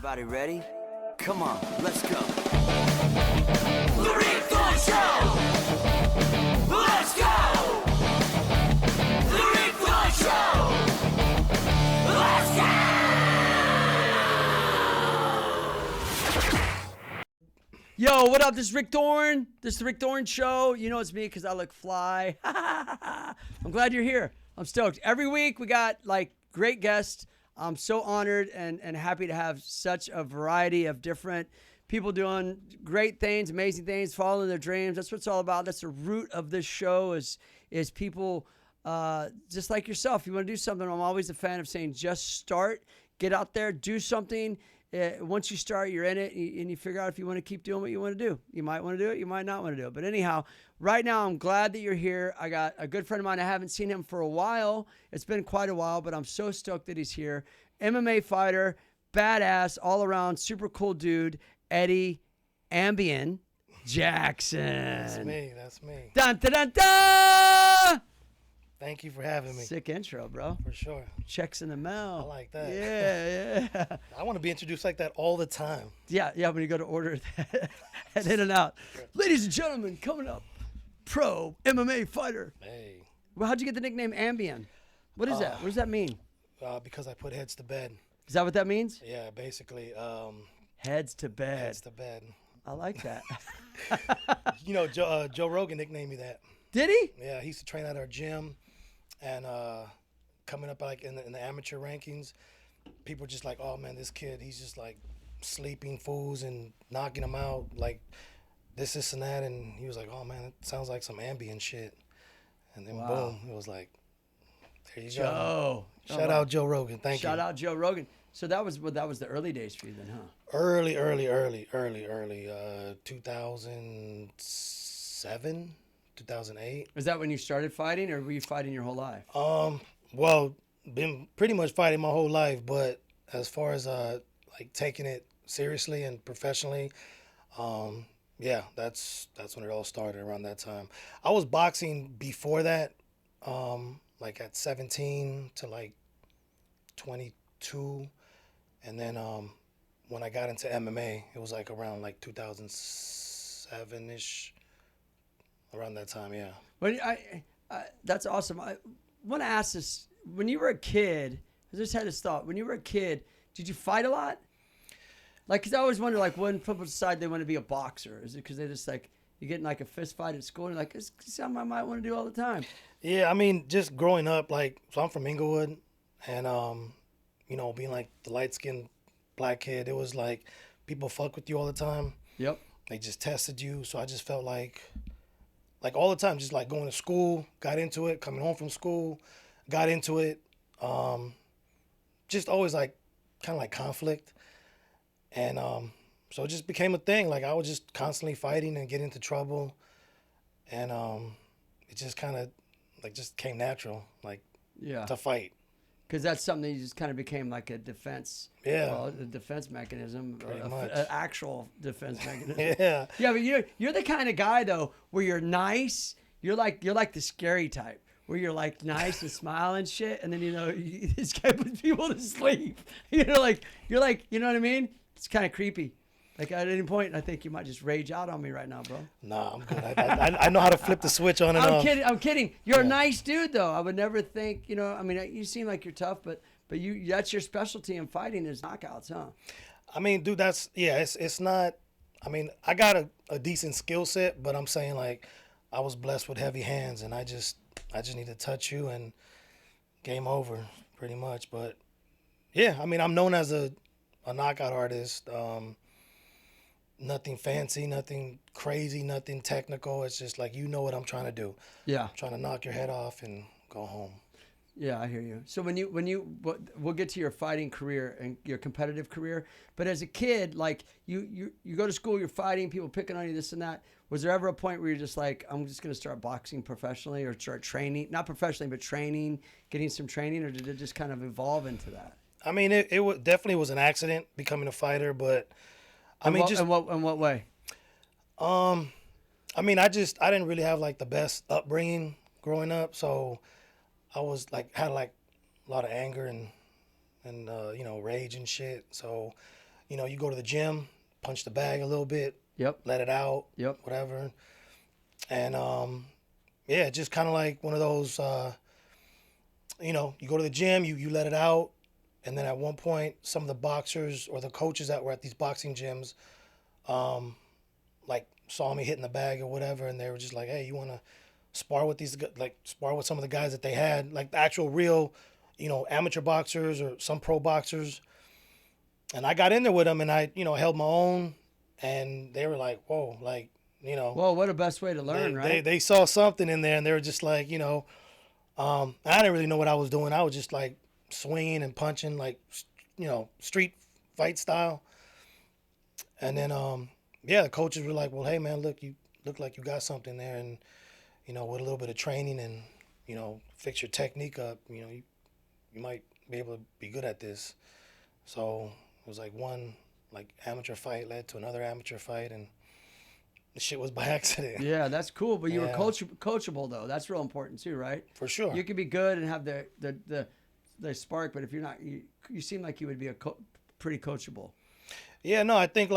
Everybody ready? Come on, let's go. The Rick Thorne Show! Let's go! The Rick Thorne Show! Let's go! Yo, what up? This is Rick Thorne. This is the Rick Thorne Show. You know it's me because I look fly. I'm glad you're here. I'm stoked. Every week we got like great guests. I'm so honored and happy to have such a variety of different people doing great things, amazing things, following their dreams. That's what it's all about. That's the root of this show is people just like yourself. You want to do something, I'm always a fan of saying just start, get out there, do something. Once you start, you're in it, and you figure out if you want to keep doing what you want to do. You might want to do it, you might not want to do it. But anyhow, right now, I'm glad that you're here. I got a good friend of mine. I haven't seen him for a while. It's been quite a while, but I'm so stoked that he's here. MMA fighter, badass, all around, super cool dude, Eddie Ambien Jackson. That's me. Dun, dun, dun, dun! Thank you for having me. Sick intro, bro. For sure. Checks in the mail. I like that. Yeah. I want to be introduced like that all the time. Yeah, when you go to order at In-N-Out. Ladies and gentlemen, coming up, pro MMA fighter. Hey. Well, how'd you get the nickname Ambien? What is that? What does that mean? Because I put heads to bed. Is that what that means? Yeah, basically. Heads to bed. Heads to bed. I like that. You know, Joe Rogan nicknamed me that. Did he? Yeah, he used to train at our gym. And coming up like in the amateur rankings, people were just like, oh, man, this kid, he's just like sleeping fools and knocking them out. Like this and that. And he was like, oh, man, it sounds like some ambient shit. And then boom, it was like, there you go. Shout out Joe Rogan. Thank you. Shout out Joe Rogan. So that was the early days for you then, huh? Early. 2007, 2008. Was that when you started fighting, or were you fighting your whole life? Well, been pretty much fighting my whole life, but as far as like taking it seriously and professionally, yeah, that's when it all started around that time. I was boxing before that, like at 17 to like 22, and then when I got into MMA, it was like around like 2007-ish, around that time, yeah. But that's awesome. I want to ask this: when you were a kid, I just had this thought. When you were a kid, did you fight a lot? Like, because I always wonder, like, when people decide they want to be a boxer, is it because they just like you get in like a fist fight at school and you're like, it's something I might want to do all the time? Yeah, I mean, just growing up, like, so I'm from Inglewood, and you know, being like the light-skinned black kid, it was like people fuck with you all the time. Yep. They just tested you, so I just felt like all the time, just like going to school, got into it, coming home from school, got into it. Just always like kind of like conflict. And so it just became a thing. Like I was just constantly fighting and getting into trouble. And it just kind of like just came natural, like to fight. Because that's something that you just kind of became like a defense. Yeah. Well, a defense mechanism. Pretty much. An actual defense mechanism. Yeah. Yeah, but you're the kind of guy though where you're nice. You're like the scary type where you're like nice and smile and shit, and then this guy puts people to sleep. You're like you know what I mean? It's kind of creepy. Like at any point, I think you might just rage out on me right now, bro. Nah, I'm good. I know how to flip the switch on and off. I'm kidding. You're a nice dude, though. I would never think, I mean, you seem like you're tough, but that's your specialty in fighting is knockouts, huh? I mean, dude, it's not, I mean, I got a decent skill set, but I'm saying like I was blessed with heavy hands, and I just need to touch you and game over pretty much. But yeah, I mean, I'm known as a knockout artist. Nothing fancy, nothing crazy, nothing technical. It's just like, you know what I'm trying to do. Yeah. I'm trying to knock your head off and go home. Yeah, I hear you. So we'll get to your fighting career and your competitive career, but as a kid, like you go to school, you're fighting, people picking on you, this and that. Was there ever a point where you're just like, I'm just going to start boxing professionally or start training, not professionally, but training, getting some training, or did it just kind of evolve into that? I mean, it definitely was an accident becoming a fighter, but I mean, in what way? I mean, I didn't really have like the best upbringing growing up, so I was like had like a lot of anger and rage and shit. So you go to the gym, punch the bag a little bit, Yep. let it out, Yep. whatever. And yeah, just kind of like one of those, you go to the gym, you let it out. And then at one point, some of the boxers or the coaches that were at these boxing gyms, like saw me hitting the bag or whatever. And they were just like, hey, you want to spar with spar with some of the guys that they had, like the actual real, amateur boxers or some pro boxers. And I got in there with them and I, held my own. And they were like, whoa, like, Well, what a best way to learn, right? They saw something in there and they were just like, I didn't really know what I was doing. I was just like swinging and punching, like, street fight style. And then, the coaches were like, well, hey, man, look, you look like you got something there. And, with a little bit of training and, fix your technique up, you might be able to be good at this. So it was like one amateur fight led to another amateur fight, and the shit was by accident. Yeah, that's cool. But you were Yeah. coachable though. That's real important too, right? For sure. You can be good and have the spark, but if you're not, you seem like you would be pretty coachable. Yeah, no, I think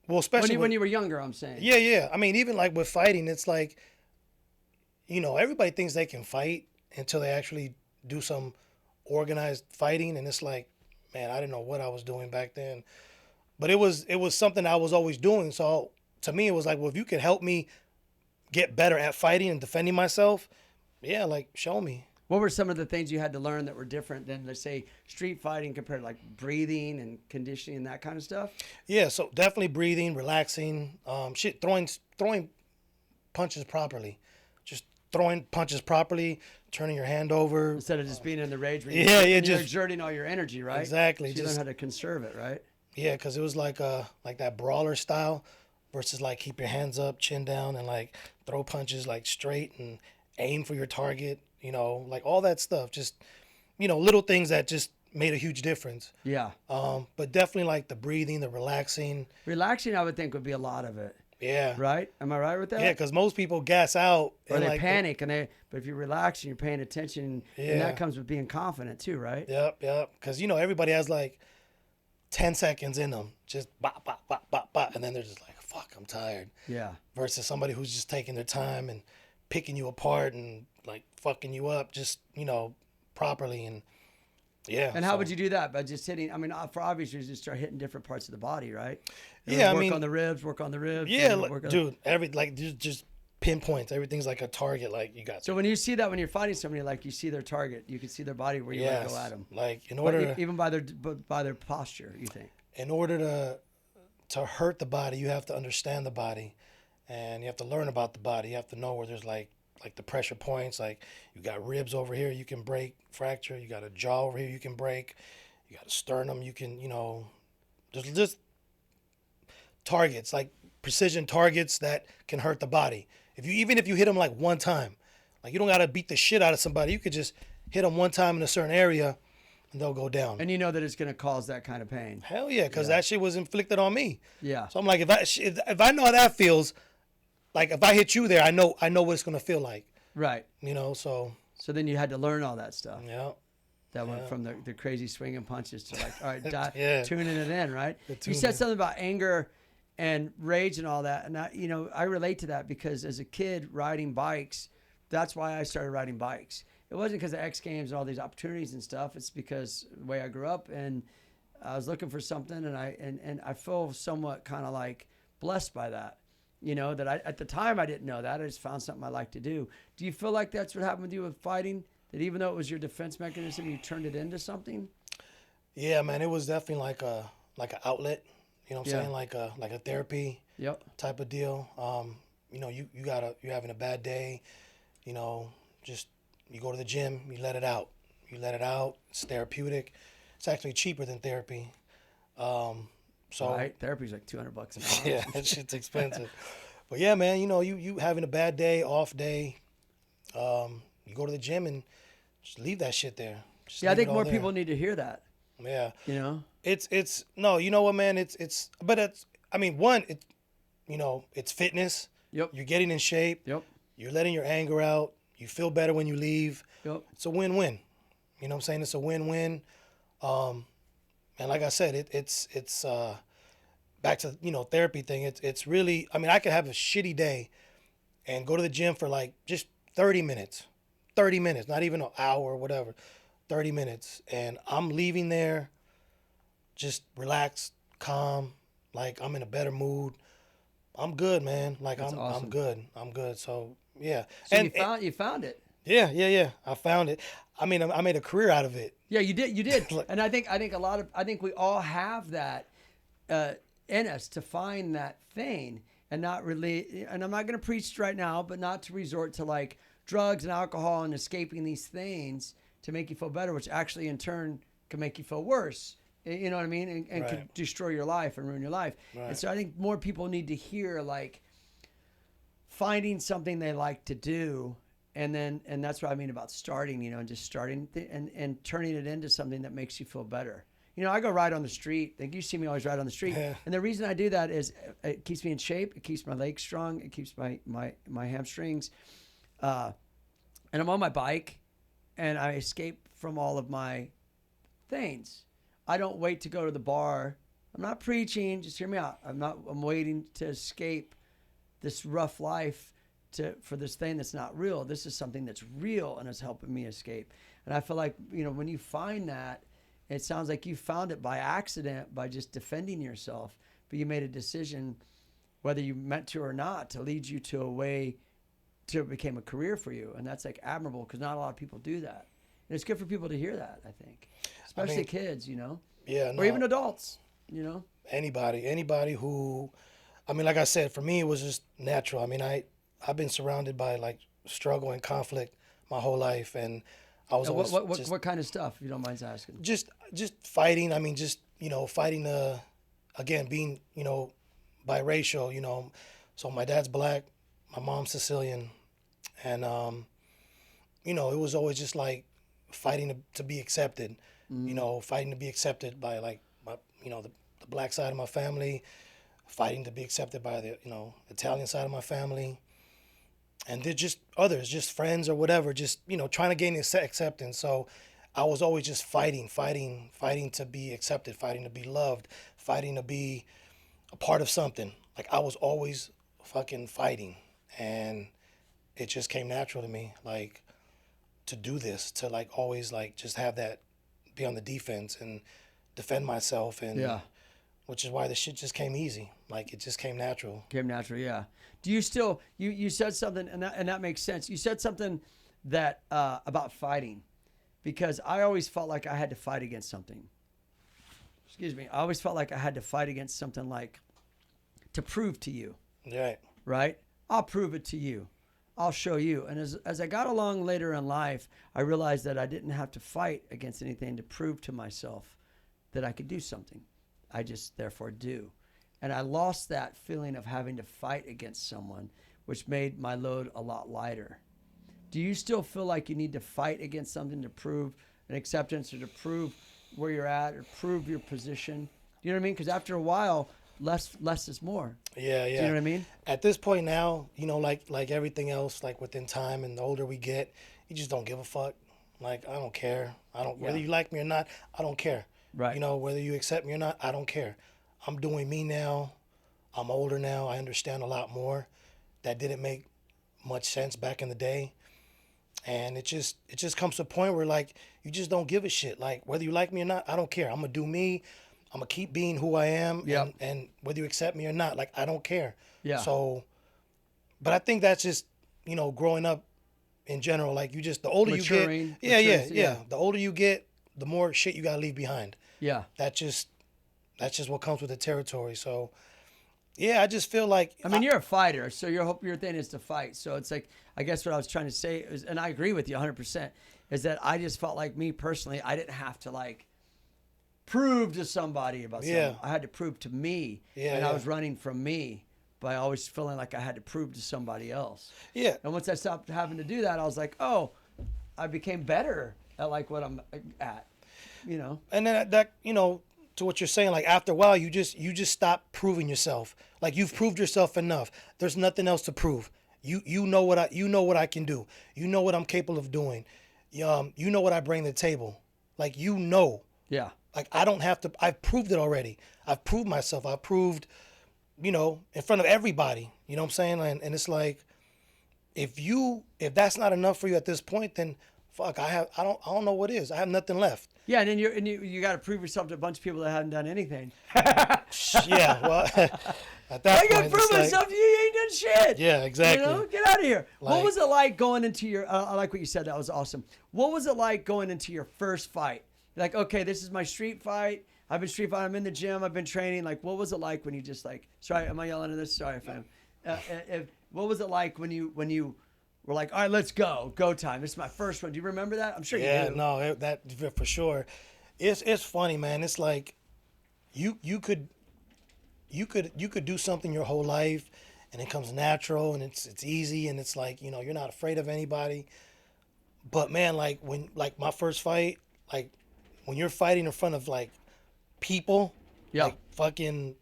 especially When you were younger, I'm saying. Yeah. I mean, even like with fighting, it's like, everybody thinks they can fight until they actually do some organized fighting, and it's like, man, I didn't know what I was doing back then, but it was something I was always doing. So to me, it was like, well, if you could help me get better at fighting and defending myself, yeah, like show me. What were some of the things you had to learn that were different than, let's say, street fighting compared to like breathing and conditioning and that kind of stuff? Yeah, so definitely breathing, relaxing, throwing punches properly, just throwing punches properly, turning your hand over. Instead of just being in the rage where you're you're exerting all your energy, right? Exactly. So you learn how to conserve it, right? Yeah, because it was like that brawler style versus like keep your hands up, chin down, and like throw punches like straight and aim for your target, like all that stuff. Just, little things that just made a huge difference. Yeah. But definitely like the breathing, the relaxing. Relaxing, I would think, would be a lot of it. Yeah. Right? Am I right with that? Yeah, because most people gas out. Or and they like panic, but if you're relaxing, you're paying attention, and Yeah. that comes with being confident too, right? Yep. Because, everybody has like 10 seconds in them. Just bop, bop, bop, bop, bop. And then they're just like, fuck, I'm tired. Yeah. Versus somebody who's just taking their time and picking you apart and like fucking you up just, properly. And yeah. And how would you do that? By just hitting, I mean, for obvious reasons, just start hitting different parts of the body, right? Yeah, work on the ribs. Yeah, just pinpoints. Everything's like a target. Like you got. So when you see that, when you're fighting somebody, like you see their target, you can see their body where you want to go at them. Like in order, even by their posture, you think. In order to hurt the body, you have to understand the body, and you have to learn about the body. You have to know where there's like the pressure points. Like you got ribs over here, you can break, fracture. You got a jaw over here, you can break. You got a sternum, you can, there's just targets, like precision targets that can hurt the body. Even if you hit them like one time, like you don't got to beat the shit out of somebody. You could just hit them one time in a certain area and they'll go down. And you know that it's going to cause that kind of pain. Hell yeah, because that shit was inflicted on me. Yeah. So I'm like, if I know how that feels, like if I hit you there, I know what it's going to feel like. Right. So then you had to learn all that stuff. Yeah. That went from the crazy swinging punches to like, all right, Yeah. tuning it in, right? You said something about anger and rage and all that. And I relate to that because as a kid riding bikes, that's why I started riding bikes. It wasn't because of X Games and all these opportunities and stuff. It's because the way I grew up and I was looking for something and I feel somewhat kind of like blessed by that. That at the time I didn't know that. I just found something I like to do. Do you feel like that's what happened with you with fighting? That even though it was your defense mechanism, you turned it into something? Yeah, man, it was definitely like an outlet. You know what I'm saying? Like a therapy type of deal. You're having a bad day, just you go to the gym, you let it out. It's therapeutic. It's actually cheaper than therapy. Right, therapy's like $200 an hour. Yeah, that shit's expensive. But yeah, man, you having a bad day, off day, you go to the gym and just leave that shit there. I think more people need to hear that. Yeah. It's no, you know what, man, it's fitness. Yep. You're getting in shape. Yep. You're letting your anger out. You feel better when you leave. Yep. It's a win-win. You know what I'm saying? It's a win-win. And like I said, it's back to, therapy thing. It's really, I mean, I could have a shitty day and go to the gym for like just 30 minutes, not even an hour or whatever, 30 minutes. And I'm leaving there just relaxed, calm, like I'm in a better mood. I'm good, man. Like That's awesome. I'm good. So yeah. So and you found it. yeah. I found it. I mean, I made a career out of it. Yeah, you did. And I think we all have that in us to find that thing and not really. And I'm not going to preach right now, but not to resort to like drugs and alcohol and escaping these things to make you feel better, which actually in turn can make you feel worse. You know what I mean? And Right. could destroy your life and ruin your life. Right. And so I think more people need to hear like finding something they like to do. And that's what I mean about starting, and just starting and turning it into something that makes you feel better. I go ride on the street. Like you see me always ride on the street. Yeah. And the reason I do that is it keeps me in shape. It keeps my legs strong. It keeps my hamstrings. And I'm on my bike and I escape from all of my things. I don't wait to go to the bar. I'm not preaching. Just hear me out. I'm waiting to escape this rough life for this thing that's not real. This is something that's real and is helping me escape. And I feel like, when you find that, it sounds like you found it by accident, by just defending yourself, but you made a decision, whether you meant to or not, to lead you to a way to it became a career for you. And that's like admirable because not a lot of people do that. And it's good for people to hear that, I think, especially kids, Yeah. or even adults, Anybody who, I mean, like I said, for me, it was just natural. I mean, I've been surrounded by like struggle and conflict my whole life. And I was always what kind of stuff, if you don't mind asking? just fighting. I mean, just, fighting, again, being, biracial, so my dad's black, my mom's Sicilian. And, it was always just like fighting to be accepted, fighting to be accepted by like my, the black side of my family, fighting to be accepted by the, Italian side of my family. And they're just others, just friends or whatever, just, trying to gain acceptance. So I was always just fighting to be accepted, fighting to be loved, fighting to be a part of something. Like I was always fucking fighting. And it just came natural to me, like, to do this, to like always like just have that, be on the defense and defend myself. And Yeah. which is why the shit just came easy. Like it just came natural. Came natural, yeah. Do you still you said something and that makes sense. You said something that about fighting, because I always felt like I had to fight against something. Excuse me. I always felt like I had to fight against something, like to prove to you. Right. Right? I'll prove it to you. I'll show you. And as I got along later in life, I realized that I didn't have to fight against anything to prove to myself that I could do something. I just therefore do. And I lost that feeling of having to fight against someone, which made my load a lot lighter. Do you still feel like you need to fight against something to prove an acceptance or to prove where you're at or prove your position? Do you know what I mean? Because after a while, less is more. Yeah. Do you know what I mean? At this point now, like everything else, like within time and the older we get, you just don't give a fuck. Like, I don't care. Whether you like me or not, I don't care. Right. Whether you accept me or not, I don't care. I'm doing me now. I'm older now. I understand a lot more. That didn't make much sense back in the day. And it just comes to a point where like you just don't give a shit. Like whether you like me or not, I don't care. I'm gonna do me. I'm gonna keep being who I am. Yep. And whether you accept me or not, like I don't care. Yeah. So, but I think that's just growing up in general. Like the older Maturing, you get, maturity, yeah. The older you get, the more shit you gotta leave behind. Yeah. That's just what comes with the territory. So, yeah, I just feel like I mean, you're a fighter, so your thing is to fight. So it's like, I guess what I was trying to say is, and I agree with you 100%, is that I just felt like me personally, I didn't have to like prove to somebody about something. Yeah. I had to prove to me, Yeah, and I yeah. was running from me by always feeling like I had to prove to somebody else. Yeah. And once I stopped having to do that, I was like, oh, I became better at like what I'm at, And then that to what you're saying, like after a while, you just stop proving yourself. Like you've proved yourself enough. There's nothing else to prove. You know what I can do. You know what I'm capable of doing. You know what I bring to the table. Like Yeah. Like, I don't have to. I've proved it already. I've proved myself. I've proved, you know, in front of everybody. You know what I'm saying? And it's like, if that's not enough for you at this point, then fuck, I don't know what is. I have nothing left. Yeah, and then you got to prove yourself to a bunch of people that haven't done anything. Yeah, well, at that I got to point, prove it's like, myself to you. You ain't done shit. yeah, exactly. You know, get out of here. What Like- was it like going into your? I like what you said. That was awesome. What was it like going into your first fight? Like, okay, this is my street fight. I've been street fighting. I'm in the gym. I've been training. Like, what was it like when you just like? Sorry, am I yelling at this? Sorry, fam. What was it like when you were like, all right, let's go time. This is my first one. Do you remember that? I'm sure you do. No, that for sure. It's funny, man. It's like you could do something your whole life, and it comes natural, and it's easy, and it's like, you know, you're not afraid of anybody. But man, like my first fight, like when you're fighting in front of like people, Yeah. like fucking,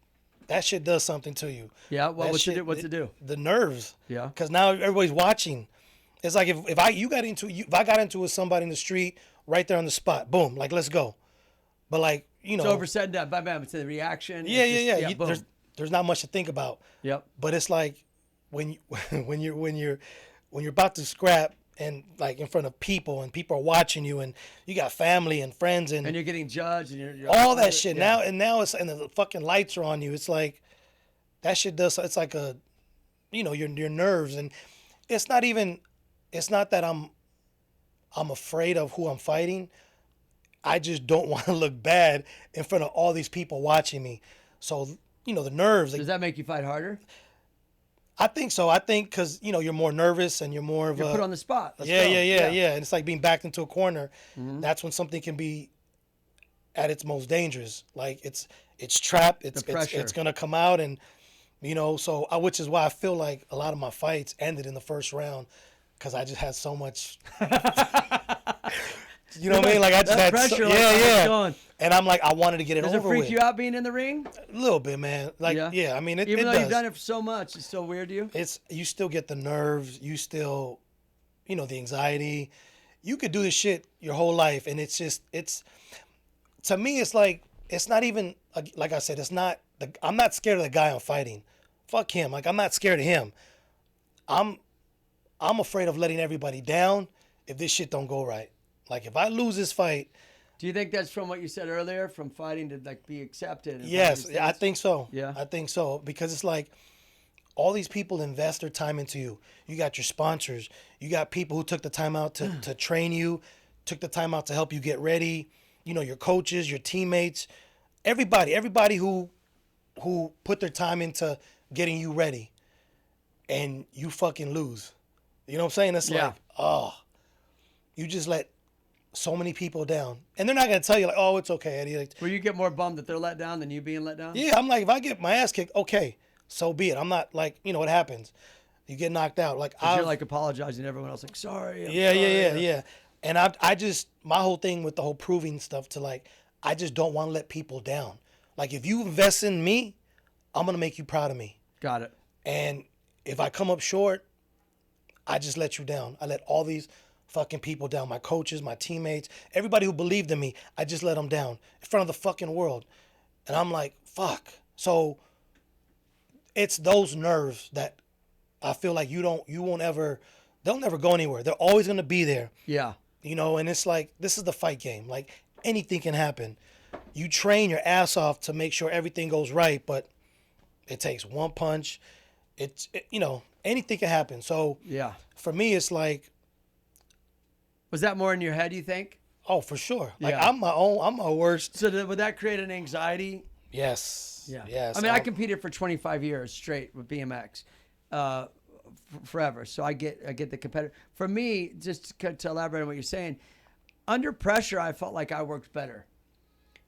that shit does something to you. Yeah. Well, That what's shit- it do? The nerves. Yeah. Because now everybody's watching. It's like if I got into it with somebody in the street right there on the spot, boom, like let's go. But like, you know, It's over, said, done. Bam, bam. It's the reaction. yeah, It's yeah, just- yeah. boom. There's not much to think about. Yep. But it's like when you're about to scrap and like in front of people and people are watching you and you got family and friends and And you're getting judged and you're all that shit. Yeah. Now it's, and the fucking lights are on you. It's like that shit does. It's like a, you know, your nerves, and it's not that I'm afraid of who I'm fighting. I just don't want to look bad in front of all these people watching me. So, you know, the nerves. Does that make you fight harder? I think so. I think because, you know, you're more nervous and you're more of You're a. put on the spot. Let's yeah. go. And it's like being backed into a corner. Mm-hmm. That's when something can be at its most dangerous. Like it's trapped. It's pressure. it's gonna come out, and you know. So which is why I feel like a lot of my fights ended in the first round, because I just had so much. You know what I mean? Like I just That had pressure, So, like, oh, it's yeah. going. And I'm like, I wanted to get it Does it over freak with. you out being in the ring? A little bit, man. Like yeah. I mean, it Even though does. you've done it for so much, it's still weird to you? It's you still get the nerves, you still, you know, the anxiety. You could do this shit your whole life, and it's to me, it's like it's not even like I said, it's not. I'm not scared of the guy I'm fighting. Fuck him. Like I'm not scared of him. I'm afraid of letting everybody down if this shit don't go right. Like if I lose this fight. Do you think that's from what you said earlier, from fighting to like be accepted? and Yes, all these I things? think so. Yeah. I think so, because it's like all these people invest their time into you. You got your sponsors. You got people who took the time out to train you, took the time out to help you get ready. You know, your coaches, your teammates, everybody who put their time into getting you ready, and you fucking lose. You know what I'm saying? It's Yeah. like, oh, you just let so many people down, and they're not gonna tell you like, oh, it's okay, Eddie. Like, Where you get more bummed that they're let down than you being let down? yeah, I'm like, if I get my ass kicked, okay, so be it. I'm not like, you know, what happens. You get knocked out. Like, 'Cause you're like apologizing to everyone else, like, sorry. I'm yeah. sorry. And I just, my whole thing with the whole proving stuff to like, I just don't want to let people down. Like, if you invest in me, I'm going to make you proud of me. Got it. And if I come up short, I just let you down. I let all these fucking people down. My coaches, my teammates, everybody who believed in me, I just let them down in front of the fucking world. And I'm like, fuck. So it's those nerves that I feel like they'll never go anywhere. They're always going to be there. Yeah. You know, and it's like, this is the fight game. Like, anything can happen. You train your ass off to make sure everything goes right, but it takes one punch. You know, anything can happen. So Yeah. for me, it's like, Was that more in your head, you think? oh, for sure. Like, Yeah. I'm my worst. So would that create an anxiety? Yes. Yeah. Yes. I mean, I competed for 25 years straight with BMX, forever. So I get the competitive. For me, just to elaborate on what you're saying, under pressure, I felt like I worked better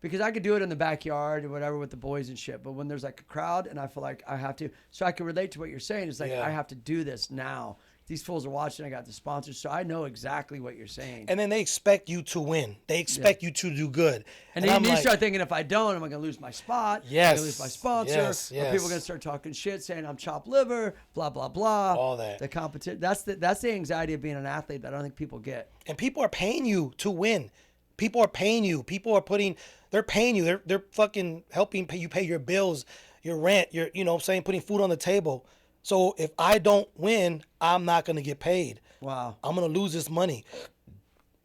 because I could do it in the backyard or whatever with the boys and shit. But when there's like a crowd and I feel like I have to, so I can relate to what you're saying. It's like, Yeah. I have to do this now. These fools are watching. I got the sponsors. So I know exactly what you're saying. And then they expect you to win. They expect you to do good. And then I'm you like, start thinking, if I don't, am I going to lose my spot? Am I Yes. going to lose my sponsor? Yes, Or yes. people are going to start talking shit, saying I'm chopped liver, blah, blah, blah. All that. The competition. That's the anxiety of being an athlete that I don't think people get. and people are paying you to win. people are paying you. They're paying you. They're fucking helping pay your bills, your rent, you know what I'm saying, putting food on the table. So if I don't win, I'm not going to get paid. Wow. I'm going to lose this money.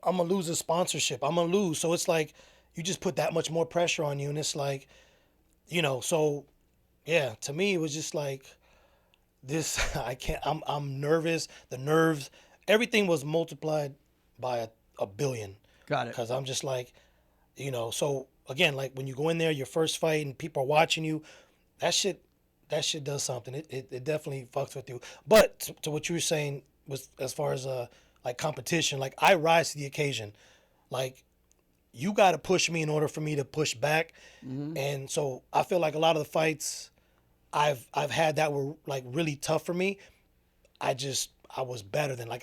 I'm going to lose this sponsorship. I'm going to lose. So it's like, you just put that much more pressure on you. And it's like, you know, so yeah, to me, it was just like this. I'm nervous. The nerves, everything was multiplied by a billion. Got it. Because I'm just like, you know, so again, like when you go in there, your first fight and people are watching you, that shit does something. It definitely fucks with you. But to what you were saying was as far as like competition, like I rise to the occasion. Like you got to push me in order for me to push back. Mm-hmm. And so I feel like a lot of the fights I've had that were like really tough for me, I was better than, like,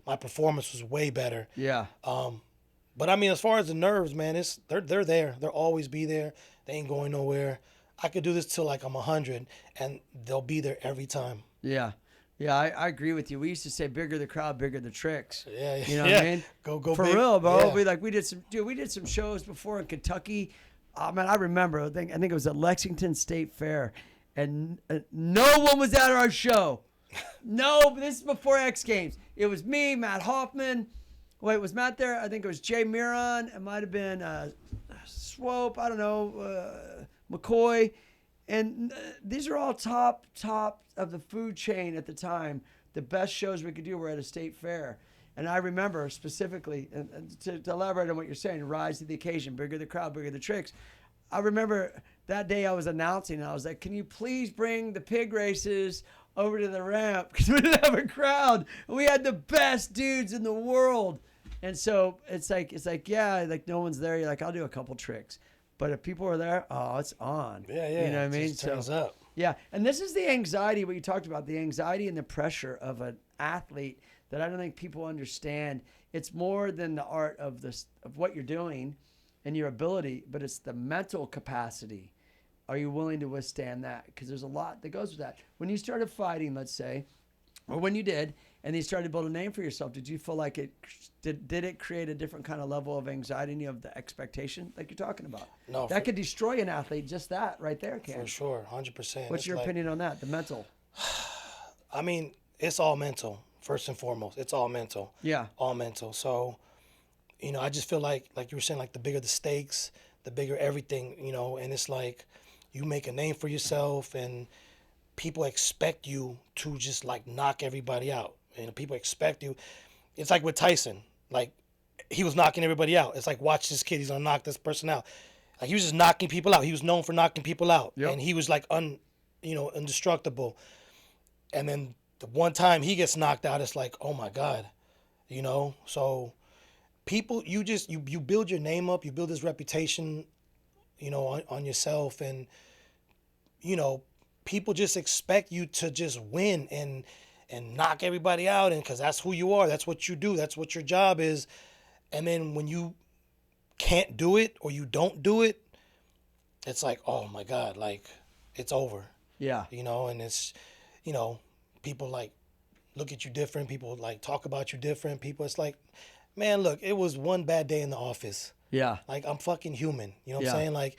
my performance was way better. Yeah. But I mean, as far as the nerves, man, they're there. They'll always be there. They ain't going nowhere. I could do this till like I'm 100, and they'll be there every time. Yeah. Yeah, I agree with you. We used to say bigger the crowd, bigger the tricks. Yeah, You know yeah. what I mean? Go For big. real, bro. Yeah. We did some shows before in Kentucky. Man, I remember. I think it was at Lexington State Fair, and no one was at our show. No, this is before X Games. It was me, Matt Hoffman. Wait, was Matt there? I think it was Jay Miron. It might have been Swope. I don't know, McCoy. And these are all top of the food chain at the time. The best shows we could do were at a state fair. And I remember specifically, and to elaborate on what you're saying, rise to the occasion, bigger the crowd, bigger the tricks. I remember that day I was announcing, and I was like, can you please bring the pig races over to the ramp? Because we didn't have a crowd. And we had the best dudes in the world. And so it's like, yeah, like no one's there. You're like, I'll do a couple tricks. But if people are there, oh, it's on. Yeah. You know what I mean? Just turns up. Yeah, and this is the anxiety, what you talked about, the anxiety and the pressure of an athlete that I don't think people understand. It's more than the art of what you're doing and your ability, but it's the mental capacity. Are you willing to withstand that? Because there's a lot that goes with that. When you started fighting, let's say, or when you did, and you started to build a name for yourself, did you feel like did it create a different kind of level of anxiety in you, of the expectation like you're talking about? No, that could destroy an athlete, just that right there, can. For sure, 100%. What's your opinion on that, the mental? I mean, it's all mental, first and foremost. It's all mental. Yeah. All mental. So, you know, I just feel like you were saying, like the bigger the stakes, the bigger everything, you know, and it's like you make a name for yourself and people expect you to just like knock everybody out. And people expect you. It's like with Tyson. Like, he was knocking everybody out. It's like, watch this kid. He's going to knock this person out. Like, he was just knocking people out. He was known for knocking people out. Yep. And he was like, indestructible. And then the one time he gets knocked out, it's like, oh my God. You know? So people, you build your name up. You build this reputation, you know, on yourself. And, you know, people just expect you to just win and knock everybody out, and because that's who you are, that's what you do, that's what your job is. And then when you can't do it or you don't do it, it's like, oh my God, like it's over. Yeah. You know, and it's, you know, people like look at you different, people like talk about you different, people, it's like, man, look, it was one bad day in the office. Yeah. Like, I'm fucking human. You know what Yeah. I'm saying? Like,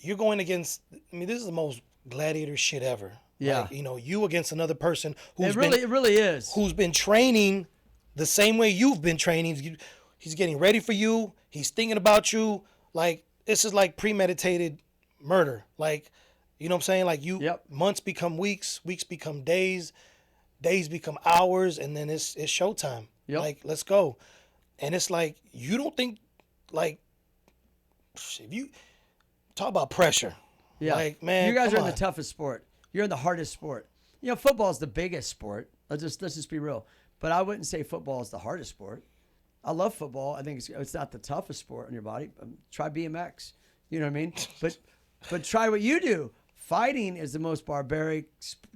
you're going against, I mean, this is the most gladiator shit ever. Yeah. Like, you know, you against another person It really is. who's been training the same way you've been training. He's getting ready for you. He's thinking about you. Like, this is like premeditated murder. Like, you know what I'm saying? Like, months become weeks, weeks become days, days become hours, and then it's showtime. Yep. Like, let's go. And it's like, you don't think, like, if you talk about pressure. Yeah. Like, man, you guys come are in on. the toughest sport. You're in the hardest sport. You know, football is the biggest sport. Let's just be real. But I wouldn't say football is the hardest sport. I love football. I think it's not the toughest sport on your body. Try BMX. You know what I mean? But try what you do. Fighting is the most barbaric,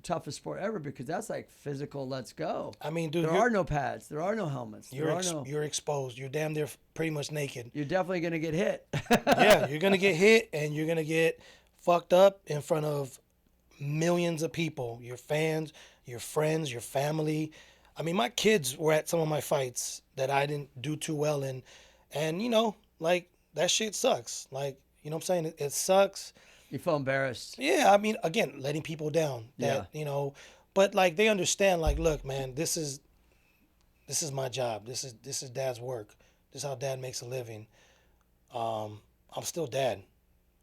toughest sport ever, because that's like physical. Let's go. I mean, dude, there are no pads. There are no helmets. You're exposed. You're damn near pretty much naked. You're definitely gonna get hit. Yeah, you're gonna get hit, and you're gonna get fucked up in front of millions of people, your fans, your friends, your family. I mean, my kids were at some of my fights that I didn't do too well in, and you know, like that shit sucks. Like, you know what I'm saying? It sucks. You feel embarrassed. Yeah, I mean, again, letting people down. That, Yeah. you know, but like they understand. Like, look, man, this is my job. This is Dad's work. This is how Dad makes a living. I'm still Dad.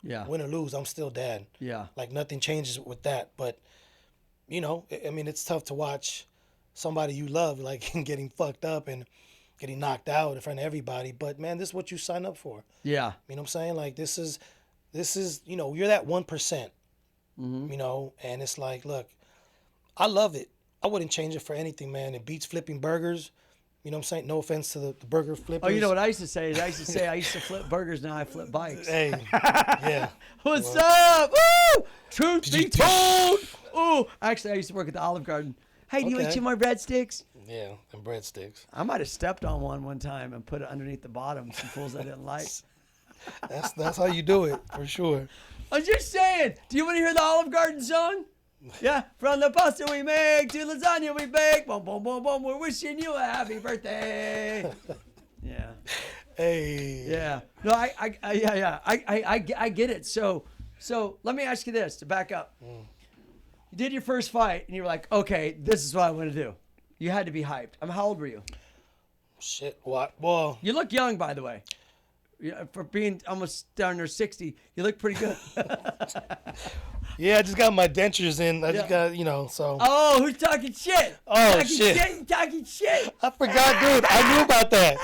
Yeah. Win or lose, I'm still Dad. Yeah. Like nothing changes with that. But you know, I mean, it's tough to watch somebody you love like getting fucked up and getting knocked out in front of everybody. But man, this is what you sign up for. Yeah. You know what I'm saying? Like this is, you know, you're that 1%. You know, and it's like, look, I love it. I wouldn't change it for anything, man. It beats flipping burgers. You know what I'm saying? No offense to the burger flippers. Oh, you know what I used to say? I used to flip burgers. Now I flip bikes. Hey, yeah. What's up? Woo! Truth be told. Ooh, actually, I used to work at the Olive Garden. Hey, do you want Okay. 2 more breadsticks? Yeah, and breadsticks. I might have stepped on one time and put it underneath the bottom. Some fools I didn't like. That's how you do it, for sure. I'm just saying. Do you want to hear the Olive Garden song? Yeah, from the pasta we make to lasagna we bake. Boom, boom, boom, boom. We're wishing you a happy birthday. Yeah. Hey. Yeah. No, I get it. So let me ask you this to back up. You did your first fight and you were like, okay, this is what I want to do. You had to be hyped. How old were you? Shit. What? Well, You look young, by the way. Yeah, for being almost down there 60, you look pretty good. yeah, I just got my dentures in. I just Yeah. got, you know, so. Oh, who's talking shit? Oh, talking shit. You talking shit. I forgot, dude. I knew about that.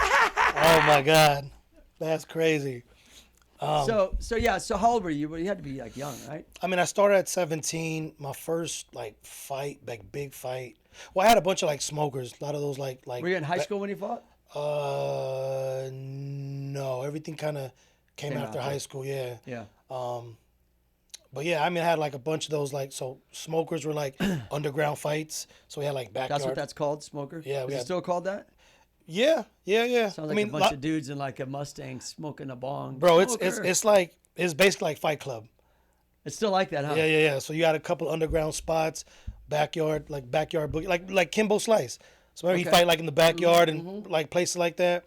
Oh, my God. That's crazy. So how old were you? Well, you had to be like young, right? I mean, I started at 17. My first, like, fight, like, big fight. Well, I had a bunch of, like, smokers. A lot of those, like. Were you in high school when you fought? No. Everything kind of came after after. high school, yeah. Yeah. But yeah, I mean, I had like a bunch of those, like, so smokers were like underground fights. So we had like backyard. That's what that's called, smoker? Yeah, Is we it had- still called that? Yeah. Sounds like I mean, a bunch of dudes in like a Mustang smoking a bong. bro, Smoker. it's like, it's basically like Fight Club. It's still like that, huh? Yeah. So you had a couple underground spots, backyard boogie, like Kimbo Slice. So maybe Okay. he fight like in the backyard and like places like that.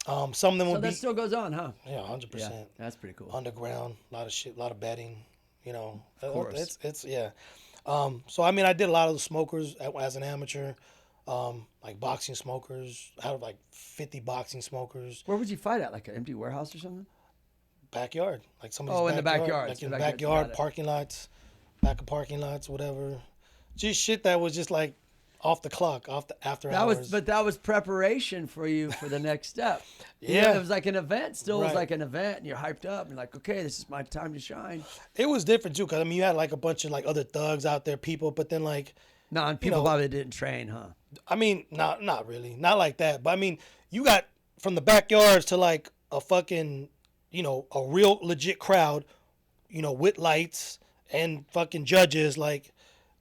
Some of them So would be, that still goes on, huh? yeah, 100%. Yeah, that's pretty cool. Underground, a lot of shit, a lot of betting, you know. Of course. It's yeah. So I mean, I did a lot of the smokers as an amateur, like boxing smokers. I had like 50 boxing smokers. Where would you fight at? Like an empty warehouse or something? Backyard, like somebody's Oh, in the backyard. like It's in the the backyard. backyard, Got it. parking lots, back of parking lots, whatever. Just shit that was just like off the clock, after hours. That was preparation for you for the next step. You know, Yeah. it was like an event. Still was Right. like an event, and you're hyped up. And you're like, okay, this is my time to shine. It was different too, cause I mean, you had like a bunch of like other thugs out there, people, but then like. No, and people know- probably didn't train, huh? I mean, not really, not like that. But I mean, you got from the backyards to like a fucking, you know, a real legit crowd, you know, with lights and fucking judges. Like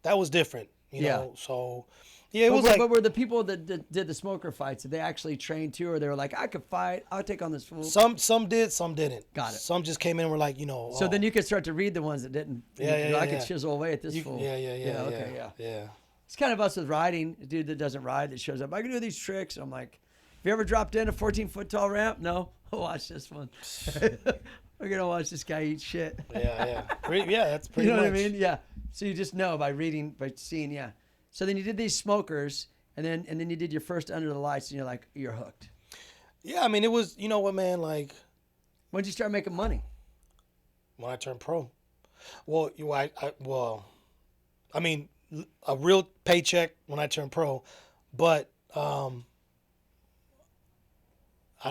that was different, you Yeah. know. So yeah, it But, was were- like but were the people that did the smoker fights, did they actually train too, or they were like, I could fight, I'll take on this fool? some did, some didn't. Got it. Some just came in and were like, you know. So oh, then you could start to read the ones that didn't. Yeah, You know, I yeah, could yeah. chisel away at this fool. Yeah. Okay, yeah. Yeah. It's kind of us with riding. A dude that doesn't ride that shows up. I can do these tricks. I'm like, have you ever dropped in a 14-foot tall ramp? No. Watch this one. We're gonna watch this guy eat shit. Yeah. Yeah, that's pretty You know much. what I mean? Yeah. So you just know by reading, by seeing. Yeah. So then you did these smokers, and then you did your first Under the Lights, and you're like, you're hooked. Yeah, I mean, it was, you know what, man, like When did you start making money? when I turned pro. Well, I mean, a real paycheck when I turned pro, but I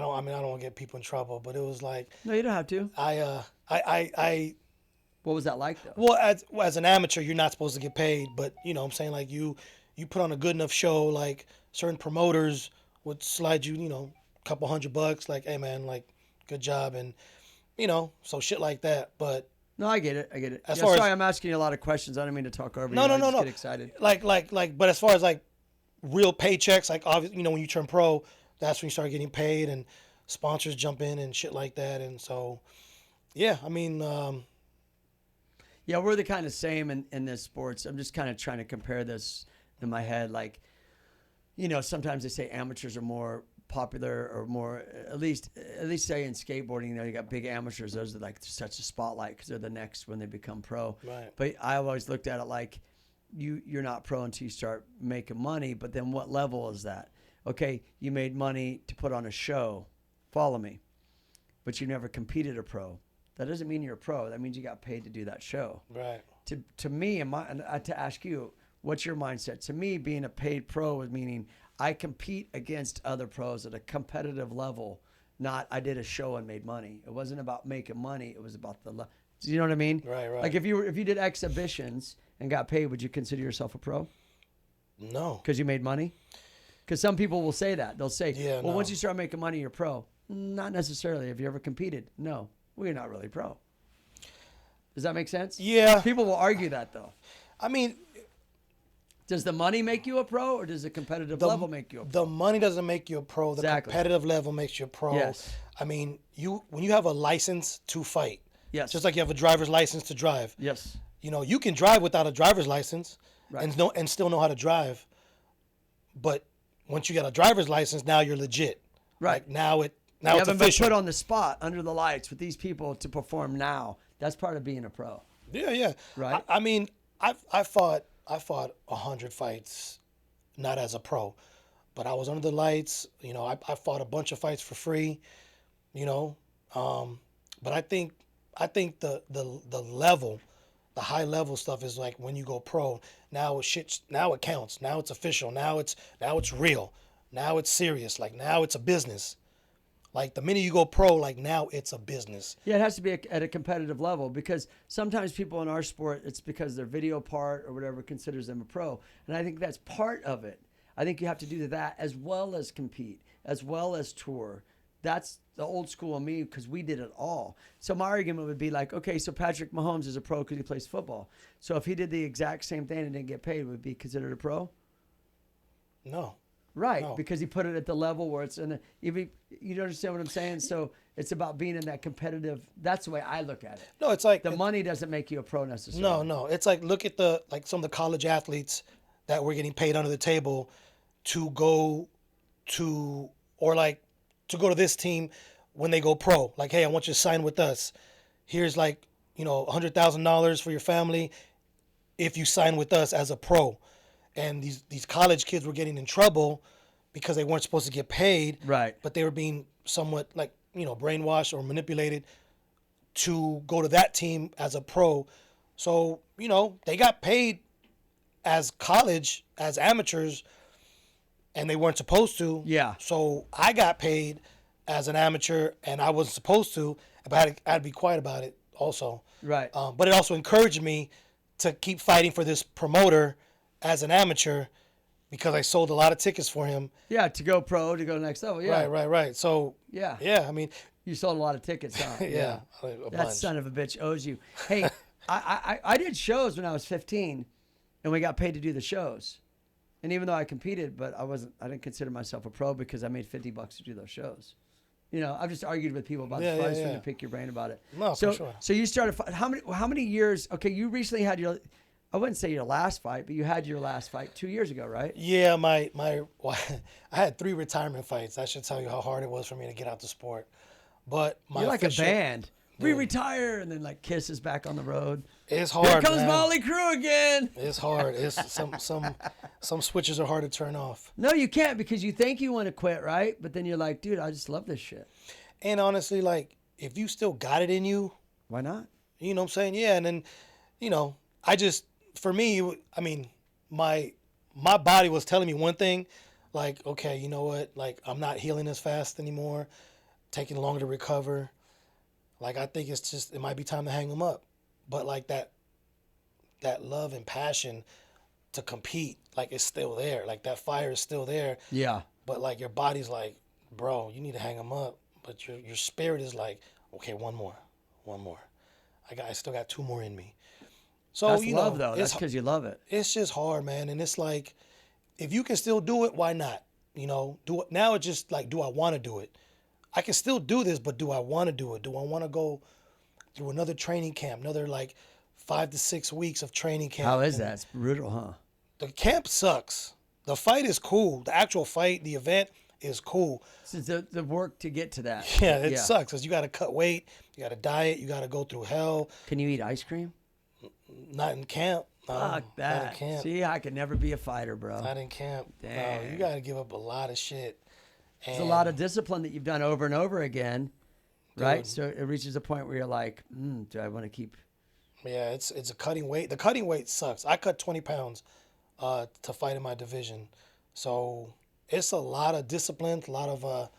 don't want to get people in trouble, but it was like No, you don't have to. I What was that like though? well, as an amateur, you're not supposed to get paid, but you know what I'm saying, like you put on a good enough show, like certain promoters would slide you, you know, a couple $100, like, hey man, like good job, and you know, so shit like that. But No, I get it. As Yeah, far sorry, as- I'm asking you a lot of questions. I don't mean to talk over No, you. no, I no, just no. get excited. like, but as far as like real paychecks, like obviously, you know, when you turn pro, that's when you start getting paid and sponsors jump in and shit like that. And so, yeah, I mean, Yeah, we're the kind of same in this sports. I'm just kind of trying to compare this in my head. Like, you know, sometimes they say amateurs are more popular or more, at least say in skateboarding, you know, you got big amateurs. Those are like such a spotlight because they're the next when they become pro. Right. But I always looked at it like you're not pro until you start making money. But then what level is that? Okay, you made money to put on a show. Follow me. But you never competed a pro. That doesn't mean you're a pro. That means you got paid to do that show. Right. To me, to ask you, what's your mindset? To me, being a paid pro is meaning I compete against other pros at a competitive level. Not I did a show and made money. It wasn't about making money. It was about do you know what I mean? Right. Like if you did exhibitions and got paid, would you consider yourself a pro? No. Because you made money? Because some people will say that. They'll say, well, no. once you start making money, you're pro. Not necessarily. Have you ever competed? No. Well, you're not really pro. Does that make sense? Yeah. People will argue that, though. I mean, does the money make you a pro, or does the competitive level make you a pro? The money doesn't make you a pro. The Exactly. competitive level makes you a pro. Yes. I mean, when you have a license to fight, Yes. just like you have a driver's license to drive. Yes. You know, you can drive without a driver's license Right. and still know how to drive. But once you get a driver's license, now you're legit. Right. Like now it's You haven't been official. put on the spot under the lights with these people to perform now. That's part of being a pro. Yeah. Right. I mean, I fought 100 fights, not as a pro, but I was under the lights. You know, I fought a bunch of fights for free. You know, but I think the level, the high level stuff is like when you go pro. Now it counts. Now it's official. Now it's real. Now it's serious. Like now it's a business. Like the minute you go pro, like now it's a business. Yeah, it has to be at a competitive level because sometimes people in our sport, it's because their video part or whatever considers them a pro. And I think that's part of it. I think you have to do that as well as compete, as well as tour. That's the old school of me because we did it all. So my argument would be like, okay, so Patrick Mahomes is a pro because he plays football. So if he did the exact same thing and didn't get paid, would he be considered a pro? No. Right, No. because he put it at the level where it's in. You understand what I'm saying? So it's about being in that competitive. That's the way I look at it. No, it's like The money doesn't make you a pro necessarily. No. It's like look at some of the college athletes that were getting paid under the table to go to this team when they go pro. Like, hey, I want you to sign with us. Here's like, $100,000 for your family if you sign with us as a pro. And these college kids were getting in trouble because they weren't supposed to get paid. Right. But they were being somewhat like, brainwashed or manipulated to go to that team as a pro. So, they got paid as college, as amateurs, and they weren't supposed to. Yeah. So I got paid as an amateur, and I wasn't supposed to, but I had to be quiet about it also. Right. But it also encouraged me to keep fighting for this promoter as an amateur because I sold a lot of tickets for him. Yeah, to go pro, to go next level. Yeah. Right. So, Yeah. I mean, You sold a lot of tickets, huh? yeah. A That bunch. son of a bitch owes you. Hey, I did shows when I was 15, and we got paid to do the shows. And even though I competed, but I didn't consider myself a pro because I made $50 to do those shows. I've just argued with people about this. I just wanted to pick your brain about it. No, so, for sure. So you started. How many years? Okay, you recently had your. I wouldn't say your last fight, but you had your last fight 2 years ago, right? Yeah, I had 3 retirement fights. That should tell you how hard it was for me to get out the sport. But You're like a band. We retire, and then like Kiss is back on the road. It's hard. Here comes man. Molly Crew again. It's hard. It's some switches are hard to turn off. No, you can't because you think you want to quit, right? But then you're like, dude, I just love this shit. And honestly, like if you still got it in you, Why not? you know what I'm saying? Yeah, and then for me, I mean, my body was telling me one thing, like, okay, you know what? Like I'm not healing as fast anymore, taking longer to recover. Like I think it might be time to hang them up. But like that love and passion to compete, like it's still there. Like that fire is still there. Yeah. But like your body's like, bro, you need to hang them up. But your spirit is like, okay, one more. I still got 2 more in me. So That's love, though. That's because you love it. It's just hard, man. And it's like, if you can still do it, why not? Do it. Now it's just like, do I want to do it? I can still do this, but do I want to do it? Do I want to go through another training camp, another like 5 to 6 weeks of training camp? How is that? It's brutal, huh? The camp sucks. The fight is cool. The actual fight, the event is cool. Since the work to get to that. Yeah, it sucks because you got to cut weight, you got to diet, you got to go through hell. Can you eat ice cream? Not in camp. No, Fuck not that. in camp. See, I could never be a fighter, bro. Not in camp. Dang. No, you got to give up a lot of shit. It's a lot of discipline that you've done over and over again, right? Dude. So it reaches a point where you're like, do I want to keep? Yeah, it's a cutting weight. The cutting weight sucks. I cut 20 pounds to fight in my division. So it's a lot of discipline, a lot of